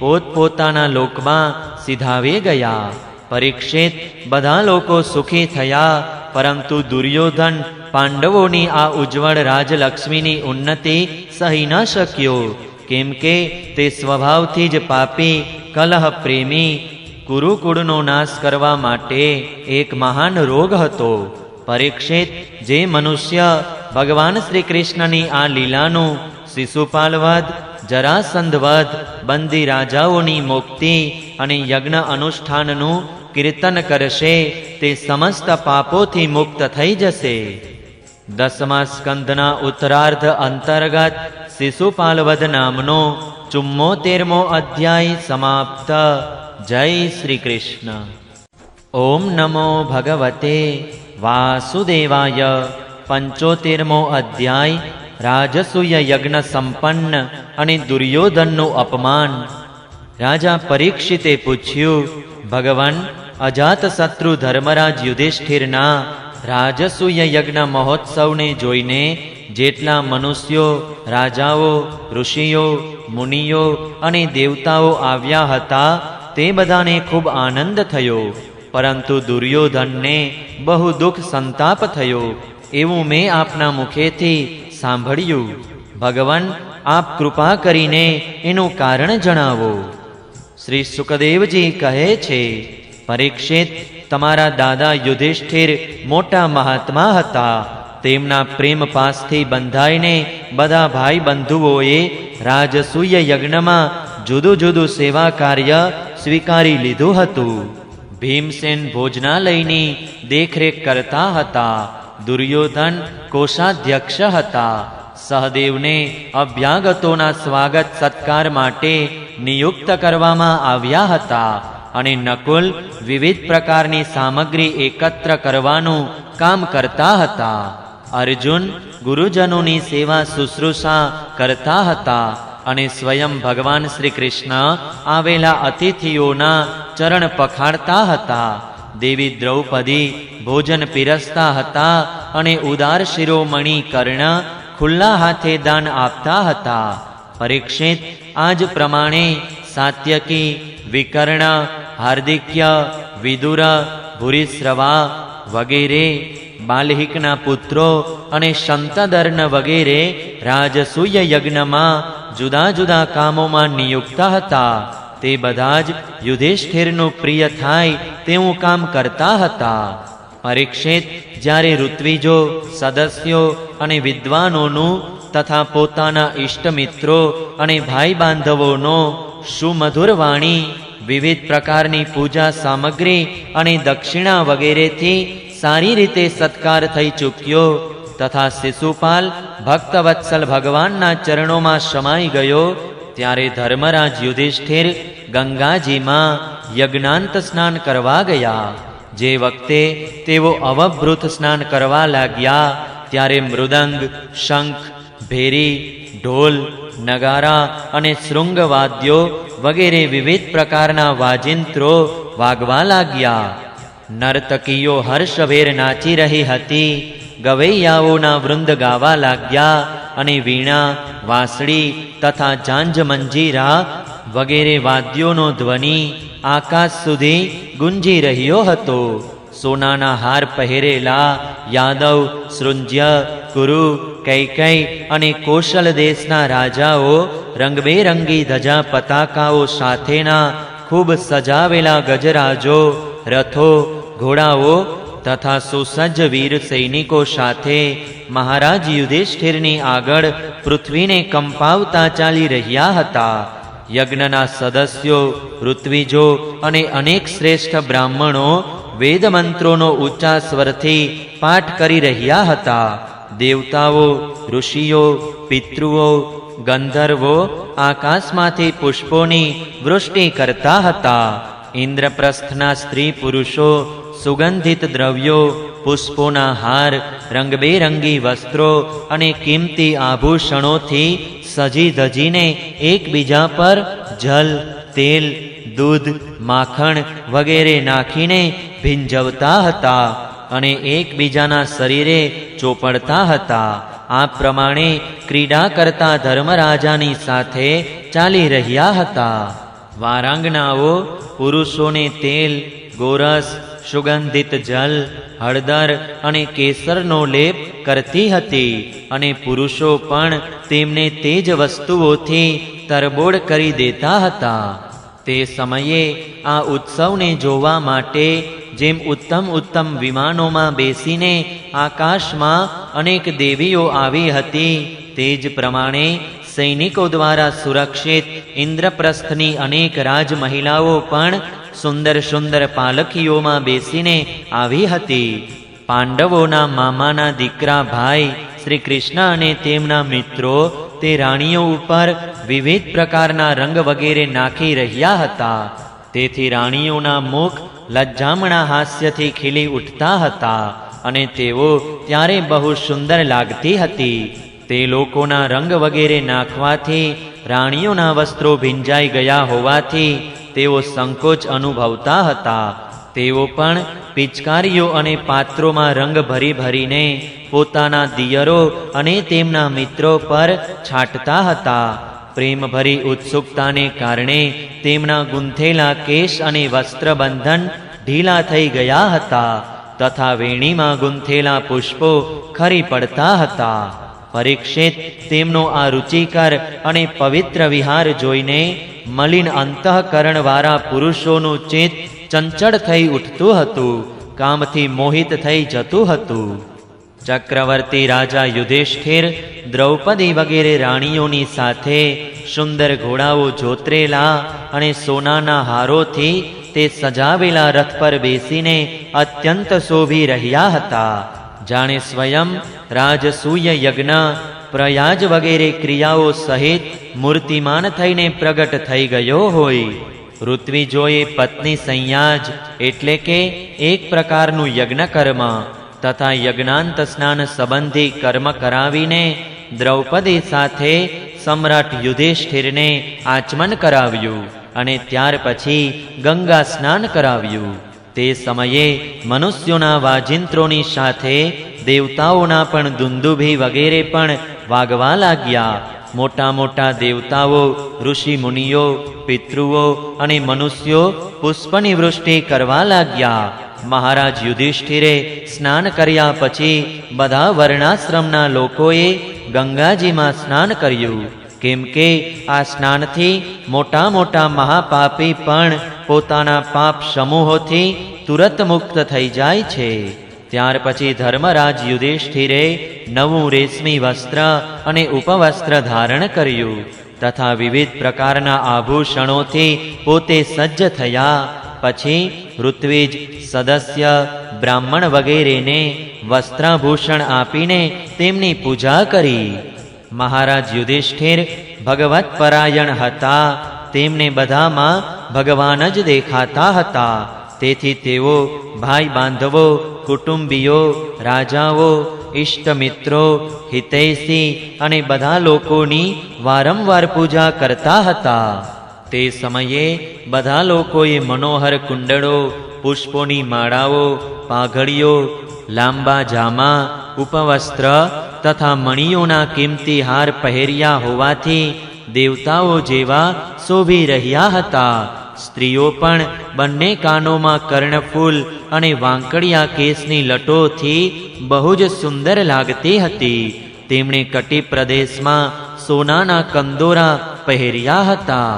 પોતપોતાના લોકમાં સિધાવી ગયા. પરીક્ષિત, બધા લોકો સુખી થયા, પરંતુ દુર્યોધન પાંડવોની આ ઉજ્જવળ રાજલક્ષ્મીની ઉન્નતિ સહી ન શક્યો, કેમ કે તે સ્વભાવથી જ પાપી, કલહ પ્રેમી, કુરુકુળનો નાશ કરવા માટે એક મહાન રોગ હતો. પરીક્ષિત, જે મનુષ્ય ભગવાન શ્રી કૃષ્ણની આ લીલાનું શિશુપાલવધ, જરાસંધવધ, બંદી રાજાઓની મુક્તિ અને યજ્ઞ અનુષ્ઠાનનું કીર્તન કરશે તે સમસ્ત પાપોથી મુક્ત થઈ જશે. 10મા સ્કંધના ઉત્તરાર્ધ અંતર્ગત શિશુપાલવધ નામનો 74મો અધ્યાય સમાપ્ત. જય શ્રી કૃષ્ણ. ઓમ નમો ભગવતે વાસુદેવાય. 75મો અધ્યાય રાજસૂય યજ્ઞ સંપન્ન અને દુર્યોધનનું અપમાન. રાજા પરીક્ષિતે પૂછ્યું, ભગવાન, અજાતશત્રુ ધર્મરાજ યુધિષ્ઠિરના રાજસૂય યજ્ઞ મહોત્સવને જોઈને જેટલા મનુષ્યો, રાજાઓ, ઋષિઓ, મુનિઓ અને દેવતાઓ આવ્યા હતા તે બધાને ખૂબ આનંદ થયો, પરંતુ દુર્યોધનને બહુ દુઃખ સંતાપ થયો એવું મેં આપના મુખેથી સાંભળ્યું. ભગવાન, આપ કૃપા કરીને એનું કારણ જણાવો. શ્રી સુકદેવજી કહે છે, પરીક્ષિત, તમારા દાદા યુધિષ્ઠિર મોટા મહાત્મા હતા. તેમના પ્રેમ પાસથી બંધાઈને બધા ભાઈ બંધુઓએ રાજસૂય યજ્ઞમાં જુદું જુદું સેવા કાર્ય સ્વીકારી લીધું હતું. ભીમસેન ભોજનાલયની દેખરેખ કરતા હતા. દુર્યોધન કોષાધ્યક્ષ હતા. સહદેવને અભ્યાગતોના સ્વાગત સત્કાર માટે નિયુક્ત કરવામાં આવ્યા હતા અને નકુલ વિવિધ પ્રકારની સામગ્રી એકત્ર કરવાનું કામ કરતા હતા. અર્જુન ગુરુજનોની સેવા શુશ્રૂષા કરતા હતા અને સ્વયં ભગવાન શ્રી કૃષ્ણ આવેલા અતિથિઓના ચરણ પખાડતા હતા. દેવી દ્રૌપદી ભોજન પીરસતા હતા અને ઉદાર શિરોમણી કર્ણ ખુલ્લા હાથે દાન આપતા હતા. પરીક્ષિત, આજ પ્રમાણે સાત્યકી, વિકર્ણ, હાર્દિક્ય, વિદુર, ભૂરિશ્રવા વગેરે બાલ્હિકના પુત્રો અને શંતદર્ન વગેરે રાજસૂય યજ્ઞમાં જુદા જુદા કામોમાં નિયુક્ત હતા. તે બધા જ યુધિષ્ઠિરનું પ્રિય થાય તેવું કામ કરતા હતા. પરીક્ષિત, જ્યારે ઋત્વિજો, સદસ્યો અને વિદ્વાનોનું તથા પોતાના ઇષ્ટમિત્રો અને ભાઈ બાંધવોનો સુમધુર વાણી, વિવિધ પ્રકારની પૂજા સામગ્રી અને દક્ષિણા વગેરેથી સારી રીતે સત્કાર થઈ ચૂક્યો તથા શિશુપાલ ભક્તવત્સલ ભગવાનના ચરણોમાં સમાઈ ગયો, ત્યારે ધર્મરાજ યુધિષ્ઠિર ગંગાજીમાં યજ્ઞાંત સ્નાન કરવા ગયા. જે વખતે તેઓ અવભૃત સ્નાન કરવા લાગ્યા, ત્યારે મૃદંગ, શંખ, ભેરી, ઢોલ, નગારા અને શૃંગવાદ્યો વગેરે વિવિધ પ્રકારના વાજિંત્રો વાગવા લાગ્યા. નર્તકીઓ હર્ષભેર નાચી રહી હતી. ગવૈયાઓના વૃંદ ગાવા લાગ્યા અને વીણા, વાંસળી તથા ઝાંઝ મંજીરા વગેરે વાદ્યોનો ધ્વનિ આકાશ સુધી ગુંજી રહ્યો હતો. સોનાના હાર પહેરેલા યાદવ, સૃંજ્ય, કુરુ, કૈકેયી અને કૌશલ દેશના રાજાઓ રંગબેરંગી ધજા પતાકાઓ સાથેના ખૂબ સજાવેલા ગજરાજો, રથો, ઘોડાઓ તથા સુસજ્જ વીર સૈનિકો સાથે મહારાજ યુધિષ્ઠિરની આગળ પૃથ્વીને કંપાવતા ચાલી રહ્યા હતા. યજ્ઞના સદસ્યો, ઋત્વિજો અને અનેક શ્રેષ્ઠ બ્રાહ્મણો વેદ મંત્રોનો ઊંચા સ્વરથી પાઠ કરી રહ્યા હતા. દેવતાઓ, ઋષિઓ, પિતૃઓ, ગંધર્વો આકાશમાંથી પુષ્પોની વૃષ્ટિ કરતા હતા. ઇન્દ્રપ્રસ્થના સ્ત્રી પુરુષો સુગંધિત દ્રવ્યો, પુષ્પોના હાર, રંગબેરંગી વસ્ત્રો અને કિંમતી આભૂષણોથી સજી ધજીને એકબીજા પર જલ, તેલ, દૂધ, માખણ વગેરે નાખીને ભીંજવતા હતા અને એકબીજાના શરીરે ચોપડતા હતા. આ પ્રમાણે ક્રીડા કરતા ધર્મરાજાની સાથે ચાલી રહ્યા હતા. વારાંગનાઓ પુરુષોને તેલ, ગોરસ, સુગંધિત જલ, હળદર અને કેસરનો લેપ કરતી હતી અને પુરુષો પણ તેમને તે જ વસ્તુઓથી તરબોળ કરી દેતા હતા. તે સમયે આ ઉત્સવને જોવા માટે જેમ ઉત્તમ ઉત્તમ વિમાનોમાં બેસીને આકાશમાં અનેક દેવીઓ આવી હતી, તે જ પ્રમાણે સૈનિકો દ્વારા સુરક્ષિત ઇન્દ્રપ્રસ્થની અનેક રાજ મહિલાઓ પણ સુંદર સુંદર પાલખીઓમાં બેસીને આવી હતી. પાંડવોના મામાના દીકરા ભાઈ શ્રી કૃષ્ણ અને તેમના મિત્રો તે રાણીઓ ઉપર વિવિધ પ્રકારના રંગ વગેરે નાખી રહ્યા હતા. તેથી રાણીઓના મુખ લજ્જામણા હાસ્યથી ખીલી ઉઠતા હતા અને તેઓ ત્યારે બહુ સુંદર લાગતી હતી. તે લોકોના રંગ વગેરે નાખવાથી રાણીઓના વસ્ત્રો ભીંજાઈ ગયા હોવાથી તેઓ સંકોચ અનુભવતા હતા. તેઓ પણ પિચકારીઓ અને પાત્રોમાં રંગ ભરી ભરીને પોતાના દિયરો અને તેમના મિત્રો પર છાંટતા હતા. પ્રેમભરી ઉત્સુકતાને કારણે તેમના ગૂંથેલા કેશ અને વસ્ત્રબંધન ઢીલા થઈ ગયા હતા તથા વેણીમાં ગૂંથેલા પુષ્પો ખરી પડતા હતા. પરીક્ષિત તેમનો આ રુચિકર અને પવિત્ર વિહાર જોઈને મલિન અંતઃકરણવાળા પુરુષોનું ચિત્ત ચંચળ થઈ ઉઠતું હતું, કામથી મોહિત થઈ જતું હતું. ચક્રવર્તી રાજા યુધિષ્ઠિર દ્રૌપદી વગેરે રાણીઓની સાથે સુંદર ઘોડાઓ જોતરેલા અને સોનાના હારોથી તે સજાવેલા રથ પર બેસીને અત્યંત શોભી રહ્યા હતા. જાણે સ્વયં રાજસૂય યજ્ઞ પ્રયાજ વગેરે ક્રિયાઓ સહિત મૂર્તિમાન થઈને પ્રગટ થઈ ગયો હોય. ઋત્વિજોએ પત્ની સંયાજ એટલે કે એક પ્રકારનું યજ્ઞ કર્મ તથા યજ્ઞાંત સ્નાન સંબંધી કર્મ કરાવીને દ્રૌપદી સાથે સમ્રાટ યુધિષ્ઠિરને આચમન કરાવ્યું અને ત્યાર પછી ગંગા સ્નાન કરાવ્યું. તે સમયે મનુષ્યોના વાજિંત્રોની સાથે દેવતાઓના પણ દુંદુભી વગેરે પણ વાગવા લાગ્યા. મોટા મોટા દેવતાઓ, ઋષિ મુનિઓ, પિતૃઓ અને મનુષ્યો પુષ્પની વૃષ્ટિ કરવા લાગ્યા. મહારાજ યુધિષ્ઠિરે સ્નાન કર્યા પછી બધા વર્ણાશ્રમના લોકોએ ગંગાજીમાં સ્નાન કર્યું, કેમ કે આ સ્નાનથી મોટા મોટા મહાપાપી પણ પોતાના પાપ સમૂહોથી તુરત મુક્ત થઈ જાય છે. ત્યાર પછી ધર્મરાજ યુધિષ્ઠિરે નવું રેશમી વસ્ત્ર અને ઉપવસ્ત્ર ધારણ કર્યું તથા વિવિધ પ્રકારના આભૂષણોથી પોતે સજ્જ થયા. પછી ઋત્વિજ, સદસ્ય, બ્રાહ્મણ વગેરેને વસ્ત્રાભૂષણ આપીને તેમની પૂજા કરી. મહારાજ યુધિષ્ઠિર ભગવત પરાયણ હતા. તેમને બધામાં ભગવાન જ દેખાતા હતા. તેથી તેઓ ભાઈ બાંધવો, કુટુંબીઓ, રાજાઓ, ઇષ્ટમિત્રો, હિતૈષી અને બધા લોકોની વારંવાર પૂજા કરતા હતા. તે સમયે બધા લોકોએ મનોહર કુંડળો, પુષ્પોની માળાઓ, પાઘડીઓ, લાંબા જામા, ઉપવસ્ત્ર તથા મણિયોના કિંમતી હાર પહેર્યા હોવાથી દેવતાઓ જેવા શોભી રહ્યા હતા. સ્ત્રીઓ પણ બંને કાનોમાં કર્ણફૂલ અને વાંકડિયા કેસની લટોથી બહુ જ સુંદર લાગતી હતી. તેમણે કટી પ્રદેશમાં સોનાના કંદોરા પહેર્યા હતા.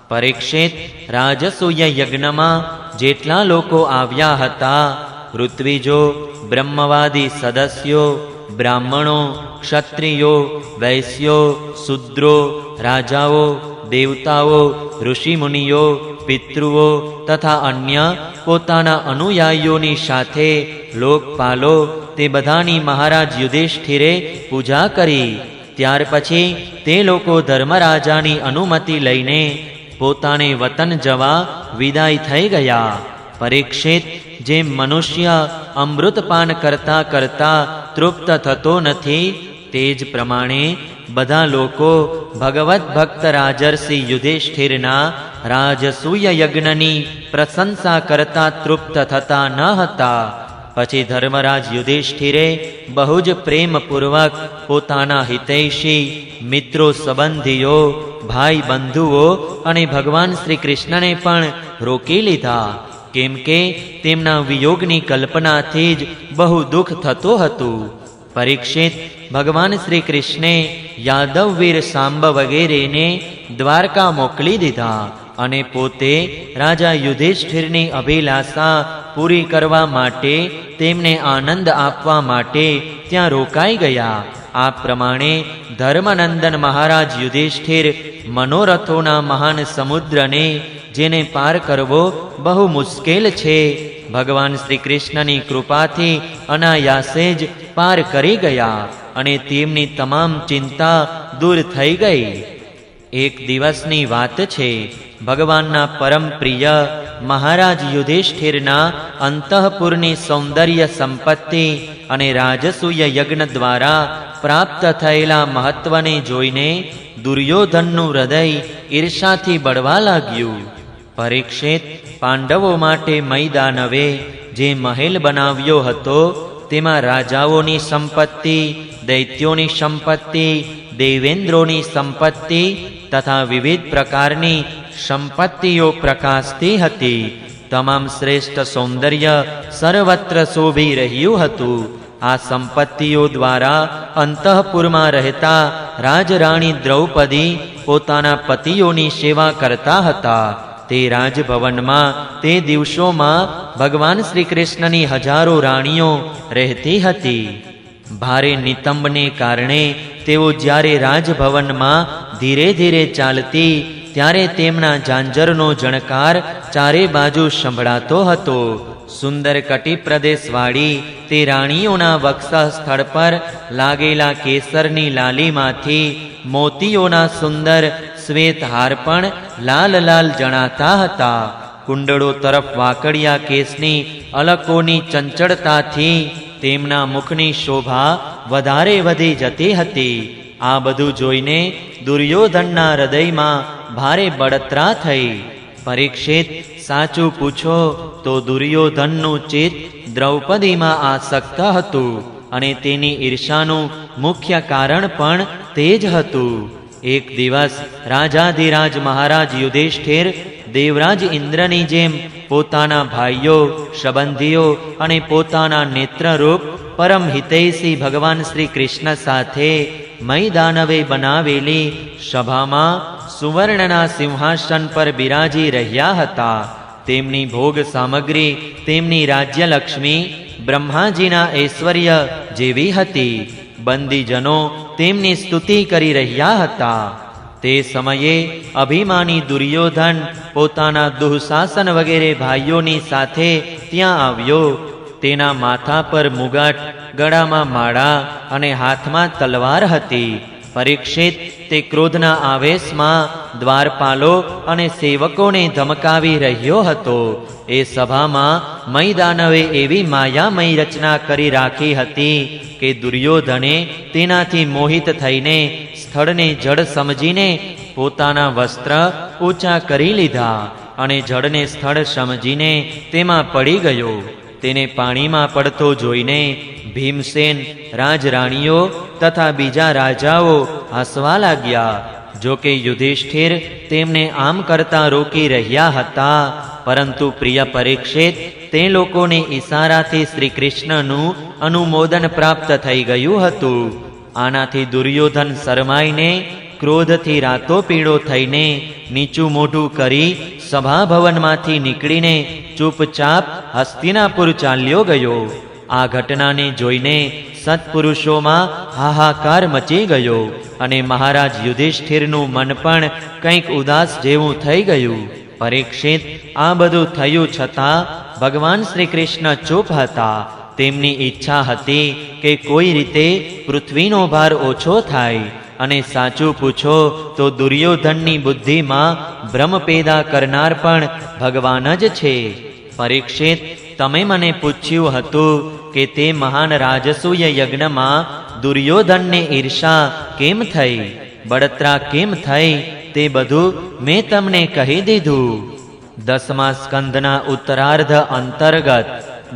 પરીક્ષિત, રાજસૂય યજ્ઞમાં જેટલા લોકો આવ્યા હતા, ઋત્વિજો, બ્રહ્મવાદી સદસ્યો, બ્રાહ્મણો, ક્ષત્રિયો, વૈશ્યો, શૂદ્રો, રાજાઓ, દેવતાઓ, ઋષિમુનિઓ, પિતૃઓ તથા અન્ય પોતાના અનુયાયીઓની સાથે લોકપાલો તે બધાની મહારાજ યુધિષ્ઠિરે પૂજા કરી. ત્યાર પછી તે લોકો ધર્મરાજાની અનુમતિ લઈને પોતાને વતન જવા વિદાય થઈ ગયા. પરીક્ષિત, જેમ મનુષ્ય અમૃતપાન કરતા કરતા તૃપ્ત થતો નથી, તે જ પ્રમાણે બધા લોકો ભગવત ભક્ત રાજર્ષિ યુધિષ્ઠિરના રાજસૂય યજ્ઞની પ્રશંસા કરતા તૃપ્ત થતા ન હતા. પછી ધર્મરાજ યુધિષ્ઠિરે બહુ જ પ્રેમપૂર્વક પોતાના હિતૈષી, મિત્રો, સંબંધીઓ, ભાઈ બંધુઓ અને ભગવાન શ્રી કૃષ્ણને પણ રોકી લીધા, કેમ કે તેમના વિયોગની કલ્પનાથી જ બહુ દુઃખ થતું હતું. પરીક્ષિત, ભગવાન શ્રી કૃષ્ણે યાદવવીર સાંબ વગેરેને દ્વારકા મોકલી દીધા અને પોતે રાજા યુધિષ્ઠિરની અભિલાષા પૂરી કરવા માટે તેમને આનંદ આપવા માટે ત્યાં રોકાઈ ગયા. આ પ્રમાણે ધર્મનંદન મહારાજ યુધિષ્ઠિર મનોરથોના મહાન સમુદ્રને, જેને પાર કરવો બહુ મુશ્કેલ છે, ભગવાન શ્રી કૃષ્ણની કૃપાથી અનાયાસે જ પાર કરી ગયા અને તેમની તમામ ચિંતા દૂર થઈ ગઈ. એક દિવસની વાત છે. ભગવાનના પરમ પ્રિય મહારાજ યુધિષ્ઠિરના અંતઃપુરની સૌંદર્ય સંપત્તિ અને રાજસૂય યજ્ઞ દ્વારા પ્રાપ્ત થયેલા મહત્વને જોઈને દુર્યોધનનું હૃદય ઈર્ષાથી બળવા લાગ્યું. પરીક્ષિત, પાંડવો માટે મૈદાનવે જે મહેલ બનાવ્યો હતો તેમાં રાજાઓની સંપત્તિ, દૈત્યોની સંપત્તિ, દેવેન્દ્રોની સંપત્તિ તથા વિવિધ પ્રકારની સંપત્તિઓ પ્રકાશતી હતી. તમામ શ્રેષ્ઠ સૌંદર્ય સર્વત્ર શોભી રહ્યું હતું. આ સંપત્તિઓ દ્વારા અંતઃપુરમાં રહેતા રાજરાણી દ્રૌપદી પોતાના પતિઓની સેવા કરતા હતા. તે રાજભવનમાં તે દિવસોમાં ભગવાન શ્રી કૃષ્ણની હજારો રાણીઓ રહેતી હતી. ભારે નિતંબને કારણે તેઓ જ્યારે રાજભવનમાં ધીરે ધીરે ચાલતી ત્યારે તેમના ઝાંઝરનો જણકાર ચારે બાજુ સંભળાતો હતો. સુંદર કટી પ્રદેશવાળી તે રાણીઓના વક્ષ સ્થળ પર લાગેલા કેસરની લાલીમાંથી મોતીઓના સુંદર શ્વેત હાર પણ લાલ લાલ જણાતા હતા. કુંડળો તરફ વાકડિયા કેસની અલકોની ચંચળતાથી તેમના મુખની શોભા વધારે વધી જતી હતી. આ બધું જોઈને દુર્યોધનના હૃદયમાં ભારે બળતરા થઈ. પરીક્ષિત, સાચું પૂછો તો દુર્યોધનનું ચિત્ત દ્રૌપદીમાં આસક્ત હતું અને તેની ઈર્ષાનું મુખ્ય કારણ પણ તે જ હતું. એક દિવસ રાજાધિરાજ મહારાજ યુધિષ્ઠિર દેવરાજ ઇન્દ્રની જેમ પોતાના ભાઈઓ, સંબંધીઓ અને પોતાના નેત્રરૂપ પરમ હિતૈષી ભગવાન શ્રી કૃષ્ણ સાથે મૈદાનવે બનાવેલી સભામાં સુવર્ણના સિંહાસન પર બિરાજી રહ્યા હતા. તેમની ભોગ સામગ્રી, તેમની રાજ્યલક્ષ્મી બ્રહ્માજીના ઐશ્વર્ય જેવી હતી. બંદીજનો તેમની સ્તુતિ કરી રહ્યા હતા. તે સમયે અભિમાની દુર્યોધન પોતાના દુઃશાસન વગેરે ભાઈઓની સાથે ત્યાં આવ્યો. તેના માથા પર મુગટ, ગળામાં માળા અને હાથમાં તલવાર હતી. પરીક્ષિત તે ક્રોધના આવેશમાં દ્વારપાલો અને સેવકોને ધમકાવી રહ્યો હતો. એ સભામાં મૈદાનવે એવી માયામય રચના કરી રાખી હતી કે દુર્યોધને તેનાથી મોહિત થઈને સ્થળને જળ સમજીને પોતાના વસ્ત્ર ઊંચા કરી લીધા અને જળને સ્થળ સમજીને તેમાં પડી ગયો. તેને પાણીમાં પડતો જોઈને ભીમસેન, રાજરાણીઓ તથા બીજા રાજાઓ હસવા લાગ્યા. જો કે યુધિષ્ઠિર તેમને આમ કરતા રોકી રહ્યા હતા, પરંતુ પ્રિય પરીક્ષિત, તે લોકોને ઈશારાથી શ્રી કૃષ્ણનું અનુમોદન પ્રાપ્ત થઈ ગયું હતું. આનાથી દુર્યોધન શરમાઈને ક્રોધથી રાતો પીળો થઈને નીચું મોઢું કરી સભાભવનમાંથી નીકળીને ચૂપચાપ હસ્તિનાપુર ચાલ્યો ગયો. આ ઘટનાને જોઈને સત્પુરુષોમાં હાહાકાર મચી ગયો અને મહારાજ યુધિષ્ઠિરનું મન પણ કંઈક ઉદાસ જેવું થઈ ગયું. પરીક્ષિત, આ બધું થયું છતાં ભગવાન શ્રી કૃષ્ણ ચૂપ હતા. તેમની ઈચ્છા હતી કે કોઈ રીતે પૃથ્વીનો ભાર ઓછો થાય. અને સાચું પૂછો તો દુર્યોધનની બુદ્ધિમાં ભ્રમ પેદા કરનાર પણ ભગવાન જ છે. પરીક્ષિત, તમે મને પૂછ્યું હતું કે તે મહાન રાજસૂય યજ્ઞમાં દુર્યોધનને ઈર્ષા કેમ થઈ, બળતરા કેમ થઈ, તે બધું મેં તમને કહી દીધું. 10મા સ્કંધના ઉત્તરાર્ધ અંતર્ગત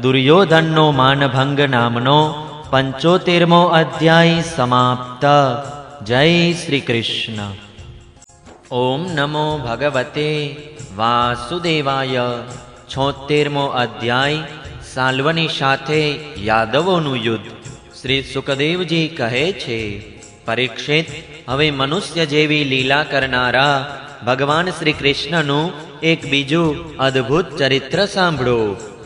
દુર્યોધનનો માનભંગ નામનો 75મો અધ્યાય સમાપ્ત. જય શ્રી કૃષ્ણ. ઓમ નમો ભગવતે વાસુદેવાય. 76મો અધ્યાય સાલ્વની સાથે યાદવોનું યુદ્ધ. શ્રી સુકદેવજી કહે છે, પરીક્ષિત, હવે મનુષ્ય જેવી લીલા કરનારા ભગવાન શ્રી કૃષ્ણનું એક બીજું અદ્ભુત ચરિત્ર સાંભળો.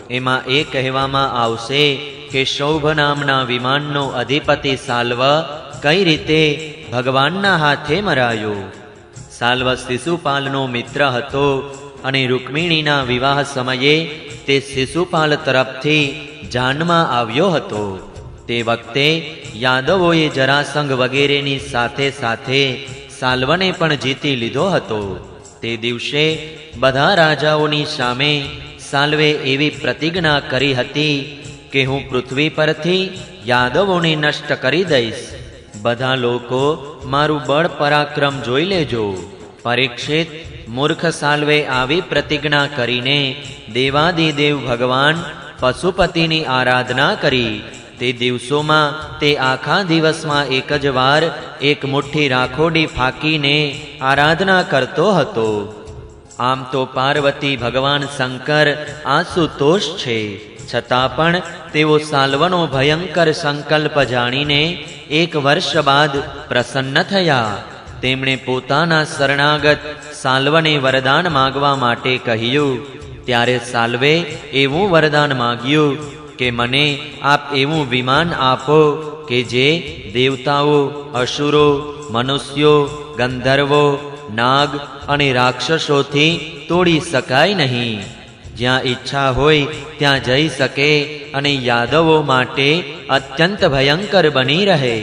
એમાં એ કહેવામાં આવશે કે શૌભ નામના વિમાનનો અધિપતિ સાલ્વ કઈ રીતે ભગવાનના હાથે મરાયો. સાલ્વ શિશુપાલનો મિત્ર હતો અને રૂક્મિણીના વિવાહ સમયે તે શિશુપાલ તરફથી જાનમાં આવ્યો હતો. તે વખતે યાદવોએ જરાસંઘ વગેરેની સાથે સાથે સાલ્વને પણ જીતી લીધો હતો. તે દિવસે બધા રાજાઓની સામે સાલ્વે એવી પ્રતિજ્ઞા કરી હતી કે હું પૃથ્વી પરથી યાદવોને નષ્ટ કરી દઈશ. બધા લોકો મારું બળ પરાક્રમ જોઈ લેજો. પરીક્ષિત, મૂર્ખ સાલ્વે આવી પ્રતિજ્ઞા કરીને દેવાદિદેવ ભગવાન પશુપતિની આરાધના કરી. તે દિવસોમાં તે આખા દિવસમાં એક જ વાર એક મુઠ્ઠી રાખોડી ફાંકીને આરાધના કરતો હતો. આમ તો પાર્વતી ભગવાન શંકર આશુતોષ છે, છતાં પણ તેઓ સાલ્વનો ભયંકર સંકલ્પ જાણીને 1 વર્ષ બાદ પ્રસન્ન થયા. તેમણે પોતાના શરણાગત સાલ્વને વરદાન માગવા માટે કહ્યું. ત્યારે સાલ્વે એવું વરદાન માગ્યું કે મને આપ એવું વિમાન આપો કે જે દેવતાઓ, અસુરો, મનુષ્યો, ગંધર્વો, નાગ અને રાક્ષસોથી તોડી શકાય નહીં. જ્યાં ઈચ્છા હોય ત્યાં જઈ શકે અને યાદવો માટે અત્યંત ભયંકર બની રહે.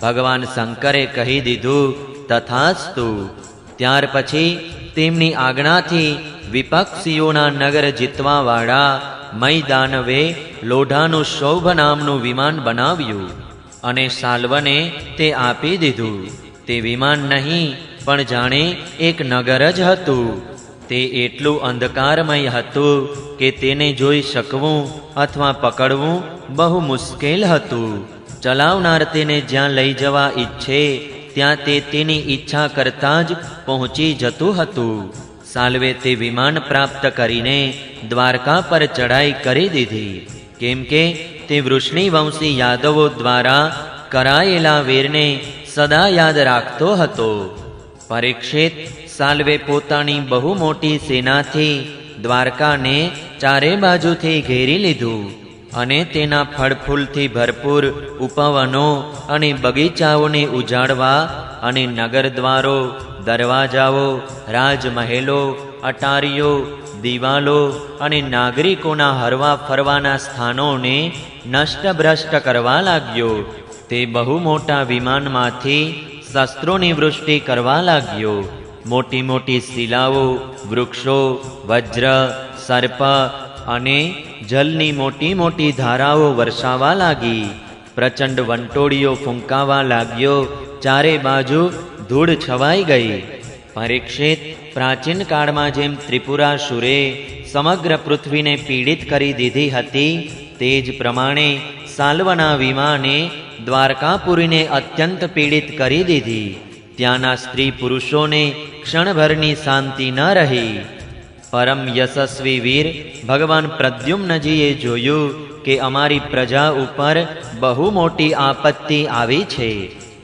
ભગવાન શંકરે કહી દીધું, તથાસ્તુ. ત્યાર પછી તેમની આજ્ઞાથી વિપક્ષીઓના નગર જીતવાવાળા મૈદાનવે લોઢાનું શૌભ નામનું વિમાન બનાવ્યું અને સાલ્વને તે આપી દીધું. તે વિમાન નહીં પણ જાણે એક નગર જ હતું. તે એટલું અંધકારમય હતું કે તેને જોઈ શકવું અથવા પકડવું બહુ મુશ્કેલ હતું. ચલાવનાર તેને જ્યાં લઈ જવા ઈચ્છે ત્યાં તે તેની ઈચ્છા કરતાં જ પહોંચી જતું હતું. સાલ્વે તે વિમાન પ્રાપ્ત કરીને દ્વારકા પર ચડાઈ કરી દીધી, કેમ કે તે વૃષ્ણિવંશી યાદવો દ્વારા કરાયેલા વેરને સદા યાદ રાખતો હતો. પરીક્ષિત, સાલ્વે પોતાની બહુ મોટી સેનાથી દ્વારકાને ચારે બાજુથી ઘેરી લીધું અને તેના ફળફૂલથી ભરપૂર ઉપવનો અને બગીચાઓને ઉજાડવા અને નગરદ્વારો, દરવાજાઓ, રાજમહેલો, અટારીઓ, દિવાલો અને નાગરિકોના હરવા ફરવાના સ્થાનોને નષ્ટભ્રષ્ટ કરવા લાગ્યો. તે બહુ મોટા વિમાનમાંથી શસ્ત્રોની વૃષ્ટિ કરવા લાગ્યો. મોટી મોટી શિલાઓ, વૃક્ષો, વજ્ર, સર્પ અને જલની મોટી મોટી ધારાઓ વરસાવા લાગી. પ્રચંડ વંટોળીઓ ફૂંકાવા લાગ્યો. ચારે બાજુ ધૂળ છવાઈ ગઈ. પરીક્ષિત, પ્રાચીન કાળમાં જેમ ત્રિપુરાસુરે સમગ્ર પૃથ્વીને પીડિત કરી દીધી હતી, તે જ પ્રમાણે સાલ્વના વિમાને દ્વારકાપુરીને અત્યંત પીડિત કરી દીધી. ત્યાંના સ્ત્રી પુરુષોને ક્ષણભરની શાંતિ ન રહી. પરમ યશસ્વી વીર ભગવાન પ્રદ્યુમ્નજીએ જોયું કે અમારી પ્રજા ઉપર બહુ મોટી આપત્તિ આવી છે.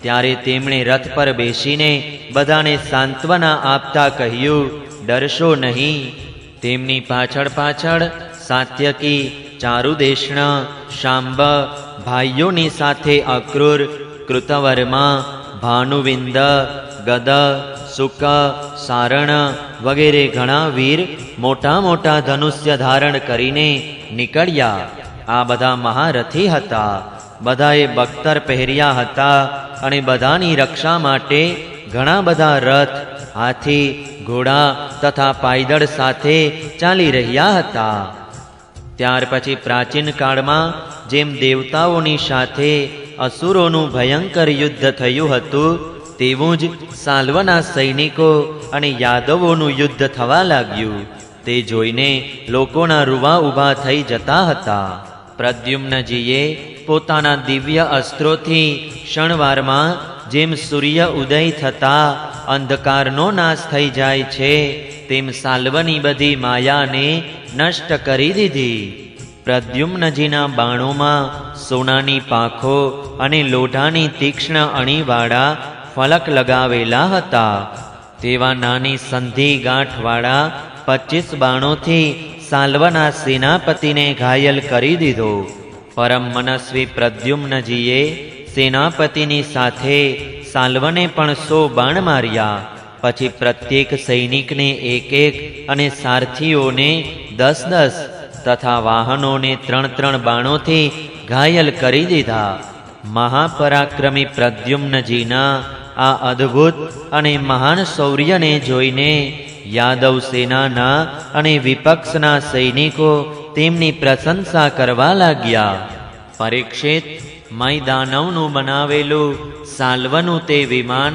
ત્યારે તેમણે રથ પર બેસીને બધાને સાંત્વના આપતા કહ્યું, ડરશો નહીં. તેમની પાછળ પાછળ સાત્યકી, ચારુદેશણ, શાંબ ભાઈઓની સાથે અક્રૂર, કૃતવર્મા, ભાનુવિંદ, ગદ, સુક, સારણ વગેરે ઘણા વીર મોટા મોટા ધનુષ્ય ધારણ કરીને નીકળ્યા. આ બધા મહારથી હતા. બધાએ બખ્તર પહેર્યા હતા અને બધાની રક્ષા માટે ઘણા બધા રથ, હાથી, ઘોડા તથા પાયદળ સાથે ચાલી રહ્યા હતા. ત્યાર પછી પ્રાચીન કાળમાં જેમ દેવતાઓની સાથે અસુરોનું ભયંકર યુદ્ધ થયું હતું, તેવું જ સાલ્વના સૈનિકો અને યાદવોનું યુદ્ધ થવા લાગ્યું. તે જોઈને લોકોના રૂવા ઊભા થઈ જતા હતા. પ્રદ્યુમ્નજીએ પોતાના દિવ્ય અસ્ત્રોથી ક્ષણવારમાં જેમ સૂર્ય ઉદય થતા અંધકારનો નાશ થઈ જાય છે, તેમ સાલ્વની બધી માયાને નષ્ટ કરી દીધી. પ્રદ્યુમ્નજીના બાણોમાં સોનાની પાંખો અને લોઢાની તીક્ષ્ણ અણીવાળા ફલક લગાવેલા હતા. તેવા નાની સંધિ ગાંઠવાળા 25 બાણોથી સાલ્વના સેનાપતિને ઘાયલ કરી દીધો. પરમ મનસ્વી પ્રદ્યુમ્નજીએ સેનાપતિની સાથે સાલ્વને પણ 100 બાણ માર્યા. પછી પ્રત્યેક સૈનિકને 1 અને સારથીઓને 10 તથા વાહનોને 3 બાણોથી ઘાયલ કરી દીધા. મહાપરાક્રમી પ્રદ્યુમ્નજીના આ અદ્ભુત અને મહાન શૌર્યને જોઈને યાદવ સેનાના અને વિપક્ષના સૈનિકો તેમની પ્રશંસા કરવા લાગ્યા. પરીક્ષિત, મૈદાનવનું બનાવેલું સાલ્વનું તે વિમાન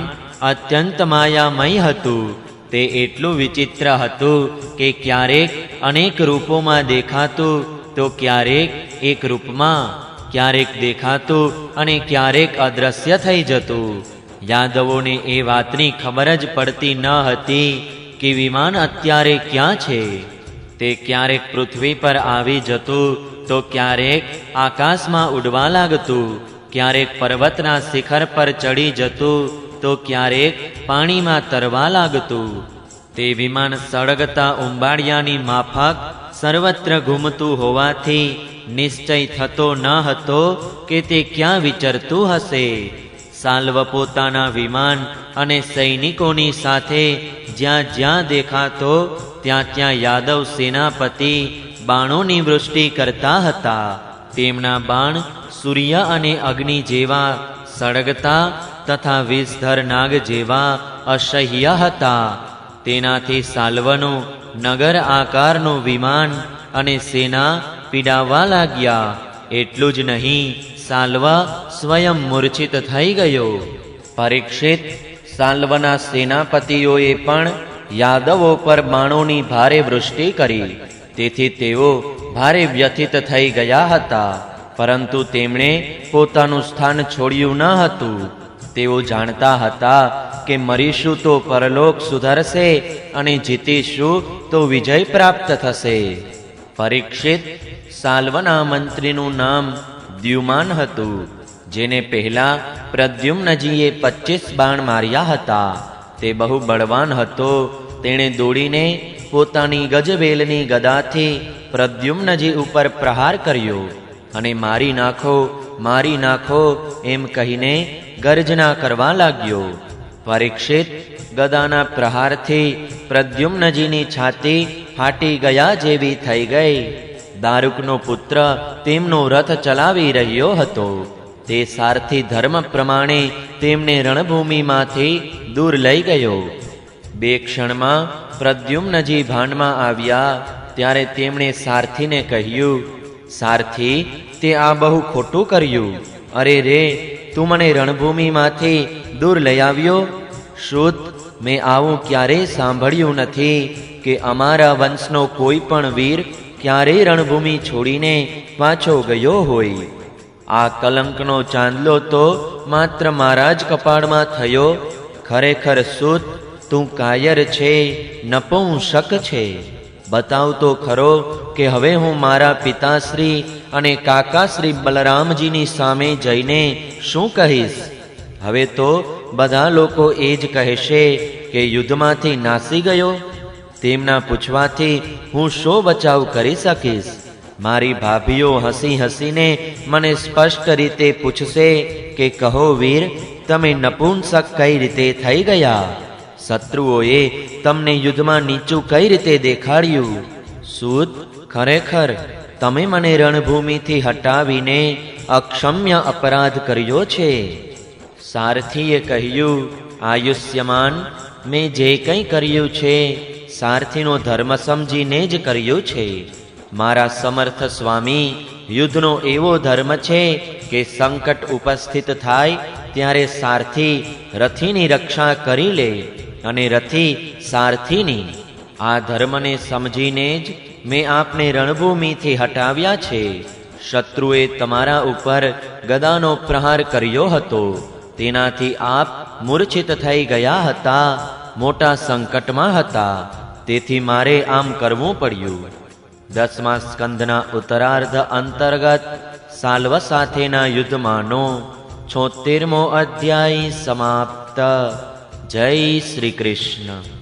અત્યંત માયામય હતું. તે એટલું વિચિત્ર હતું કે ક્યારેક અનેક રૂપોમાં દેખાતું તો ક્યારેક એક રૂપમાં, ક્યારેક દેખાતું અને ક્યારેક અદ્રશ્ય થઈ જતું. યાદવોને એ વાતની ખબર જ પડતી ન હતી કે વિમાન અત્યારે ક્યાં છે. તે ક્યારેક પૃથ્વી પર આવી જતું તો ક્યારેક આકાશમાં ઉડવા લાગતું, ક્યારેક પર્વતના શિખર પર ચડી જતું, તો ક્યારેક પાણીમાં તરવા લાગતું. તે વિમાન સળગતા ઉંબાડિયાની માફક સર્વત્ર ઘૂમતું હોવાથી નિશ્ચય થતો ન હતો કે તે ક્યાં વિચરતું હશે. સાલ્વ પોતાના વિમાન અને સૈનિકોની સાથે જ્યાં જ્યાં દેખાતો ત્યાં ત્યાં યાદવ સેનાપતિ બાણોની વૃષ્ટિ કરતા હતા. તેમના બાણ સૂર્ય અને અગ્નિ જેવા સળગતા તથા વિષધર નાગ જેવા અસહ્ય હતા. તેનાથી સાલ્વનું નગર આકારનું વિમાન અને સેના પીડાવા લાગ્યા. એટલું જ નહીં, સાલ્વ સ્વયં મૂર્છિત થઈ ગયો. પરીક્ષિત, સાલ્વના સેનાપતિઓએ પણ યાદવો પર બાણોની ભારે વૃષ્ટિ કરી. તેથી તેઓ ભારે વ્યથિત થઈ ગયા હતા, પરંતુ તેમણે પોતાનું સ્થાન છોડ્યું ન હતું. તેઓ જાણતા હતા કે મરીશું તો પરલોક સુધરશે અને જીતીશું તો વિજય પ્રાપ્ત થશે. પરીક્ષિત, સાલ્વના મંત્રીનું નામ દ્યુમાન હતું, જેને પહેલા પ્રદ્યુમ્નજીએ 25 બાણ માર્યા હતા. તે બહુ બળવાન હતો. તેણે દોડીને પોતાની ગજવેલની ગદાથી પ્રદ્યુમ્નજી ઉપર પ્રહાર કર્યો અને મારી નાખો, મારી નાખો એમ કહીને ગર્જના કરવા લાગ્યો. પરીક્ષિત, ગદાના પ્રહારથી પ્રદ્યુમ્નજીની છાતી ફાટી ગયા જેવી થઈ ગઈ. દારૂકનો પુત્ર તેમનો રથ ચલાવી રહ્યો હતો. તે સારથી ધર્મ પ્રમાણે તેમને રણભૂમિમાંથી દૂર લઈ ગયો. 2 ક્ષણમાં પ્રદ્યુમ્નજી ભાનમાં આવ્યા. ત્યારે તેમણે સારથીને કહ્યું, સારથી, તે આ બહુ ખોટું કર્યું. અરે રે, તું મને રણભૂમિમાંથી દૂર લઈ આવ્યો. શુદ્ધ, મેં આવું ક્યારેય સાંભળ્યું નથી કે અમારા વંશનો કોઈ પણ વીર ક્યારેય રણભૂમિ છોડીને પાછો ગયો હોય. આ કલંકનો ચાંદલો તો માત્ર મારા જ કપાળમાં થયો. ખરેખર શુદ્ધ, તું કાયર છે, નપુંસક છે. બતાવ તો ખરો કે હવે હું મારા પિતાશ્રી અને કાકાશ્રી બલરામજીની સામે જઈને શું કહીશ? હવે તો બધા લોકો એ જ કહેશે કે યુદ્ધમાંથી નાસી ગયો. તેમના પૂછવાથી હું શો બચાવ કરી શકીશ? મારી ભાભીઓ હસી હસીને મને સ્પષ્ટ રીતે પૂછશે કે કહો વીર, તમે નપુંસક કઈ રીતે થઈ ગયા? શત્રુઓએ તમને યુદ્ધમાં નીચું કઈ રીતે દેખાડ્યું? સૂત, ખરેખર તમે મને રણભૂમિથી હટાવીને અક્ષમ્ય અપરાધ કર્યો છે. સારથીએ કહ્યું, આયુષ્યમાન, મેં જે કંઈ કર્યું છે સારથીનો ધર્મ સમજીને જ કર્યું છે. મારા સમર્થ સ્વામી, યુદ્ધનો એવો ધર્મ છે કે સંકટ ઉપસ્થિત થાય ત્યારે સારથી રથીની રક્ષા કરી લે અને રથી સારથીની. આ ધર્મને સમજીને જ મેં આપને રણભૂમિથી હટાવ્યા છે. શત્રુએ તમારા ઉપર ગદાનો પ્રહાર કર્યો હતો. તેનાથી આપ મૂર્છિત થઈ ગયા હતા, મોટા સંકટમાં હતા. તેથી મારે આમ કરવું પડ્યું. 10મા સ્કંધના ઉત્તરાર્ધ અંતર્ગત સાલ્વ સાથેના યુદ્ધમાંનો 76મો અધ્યાય સમાપ્ત. જય શ્રી કૃષ્ણ.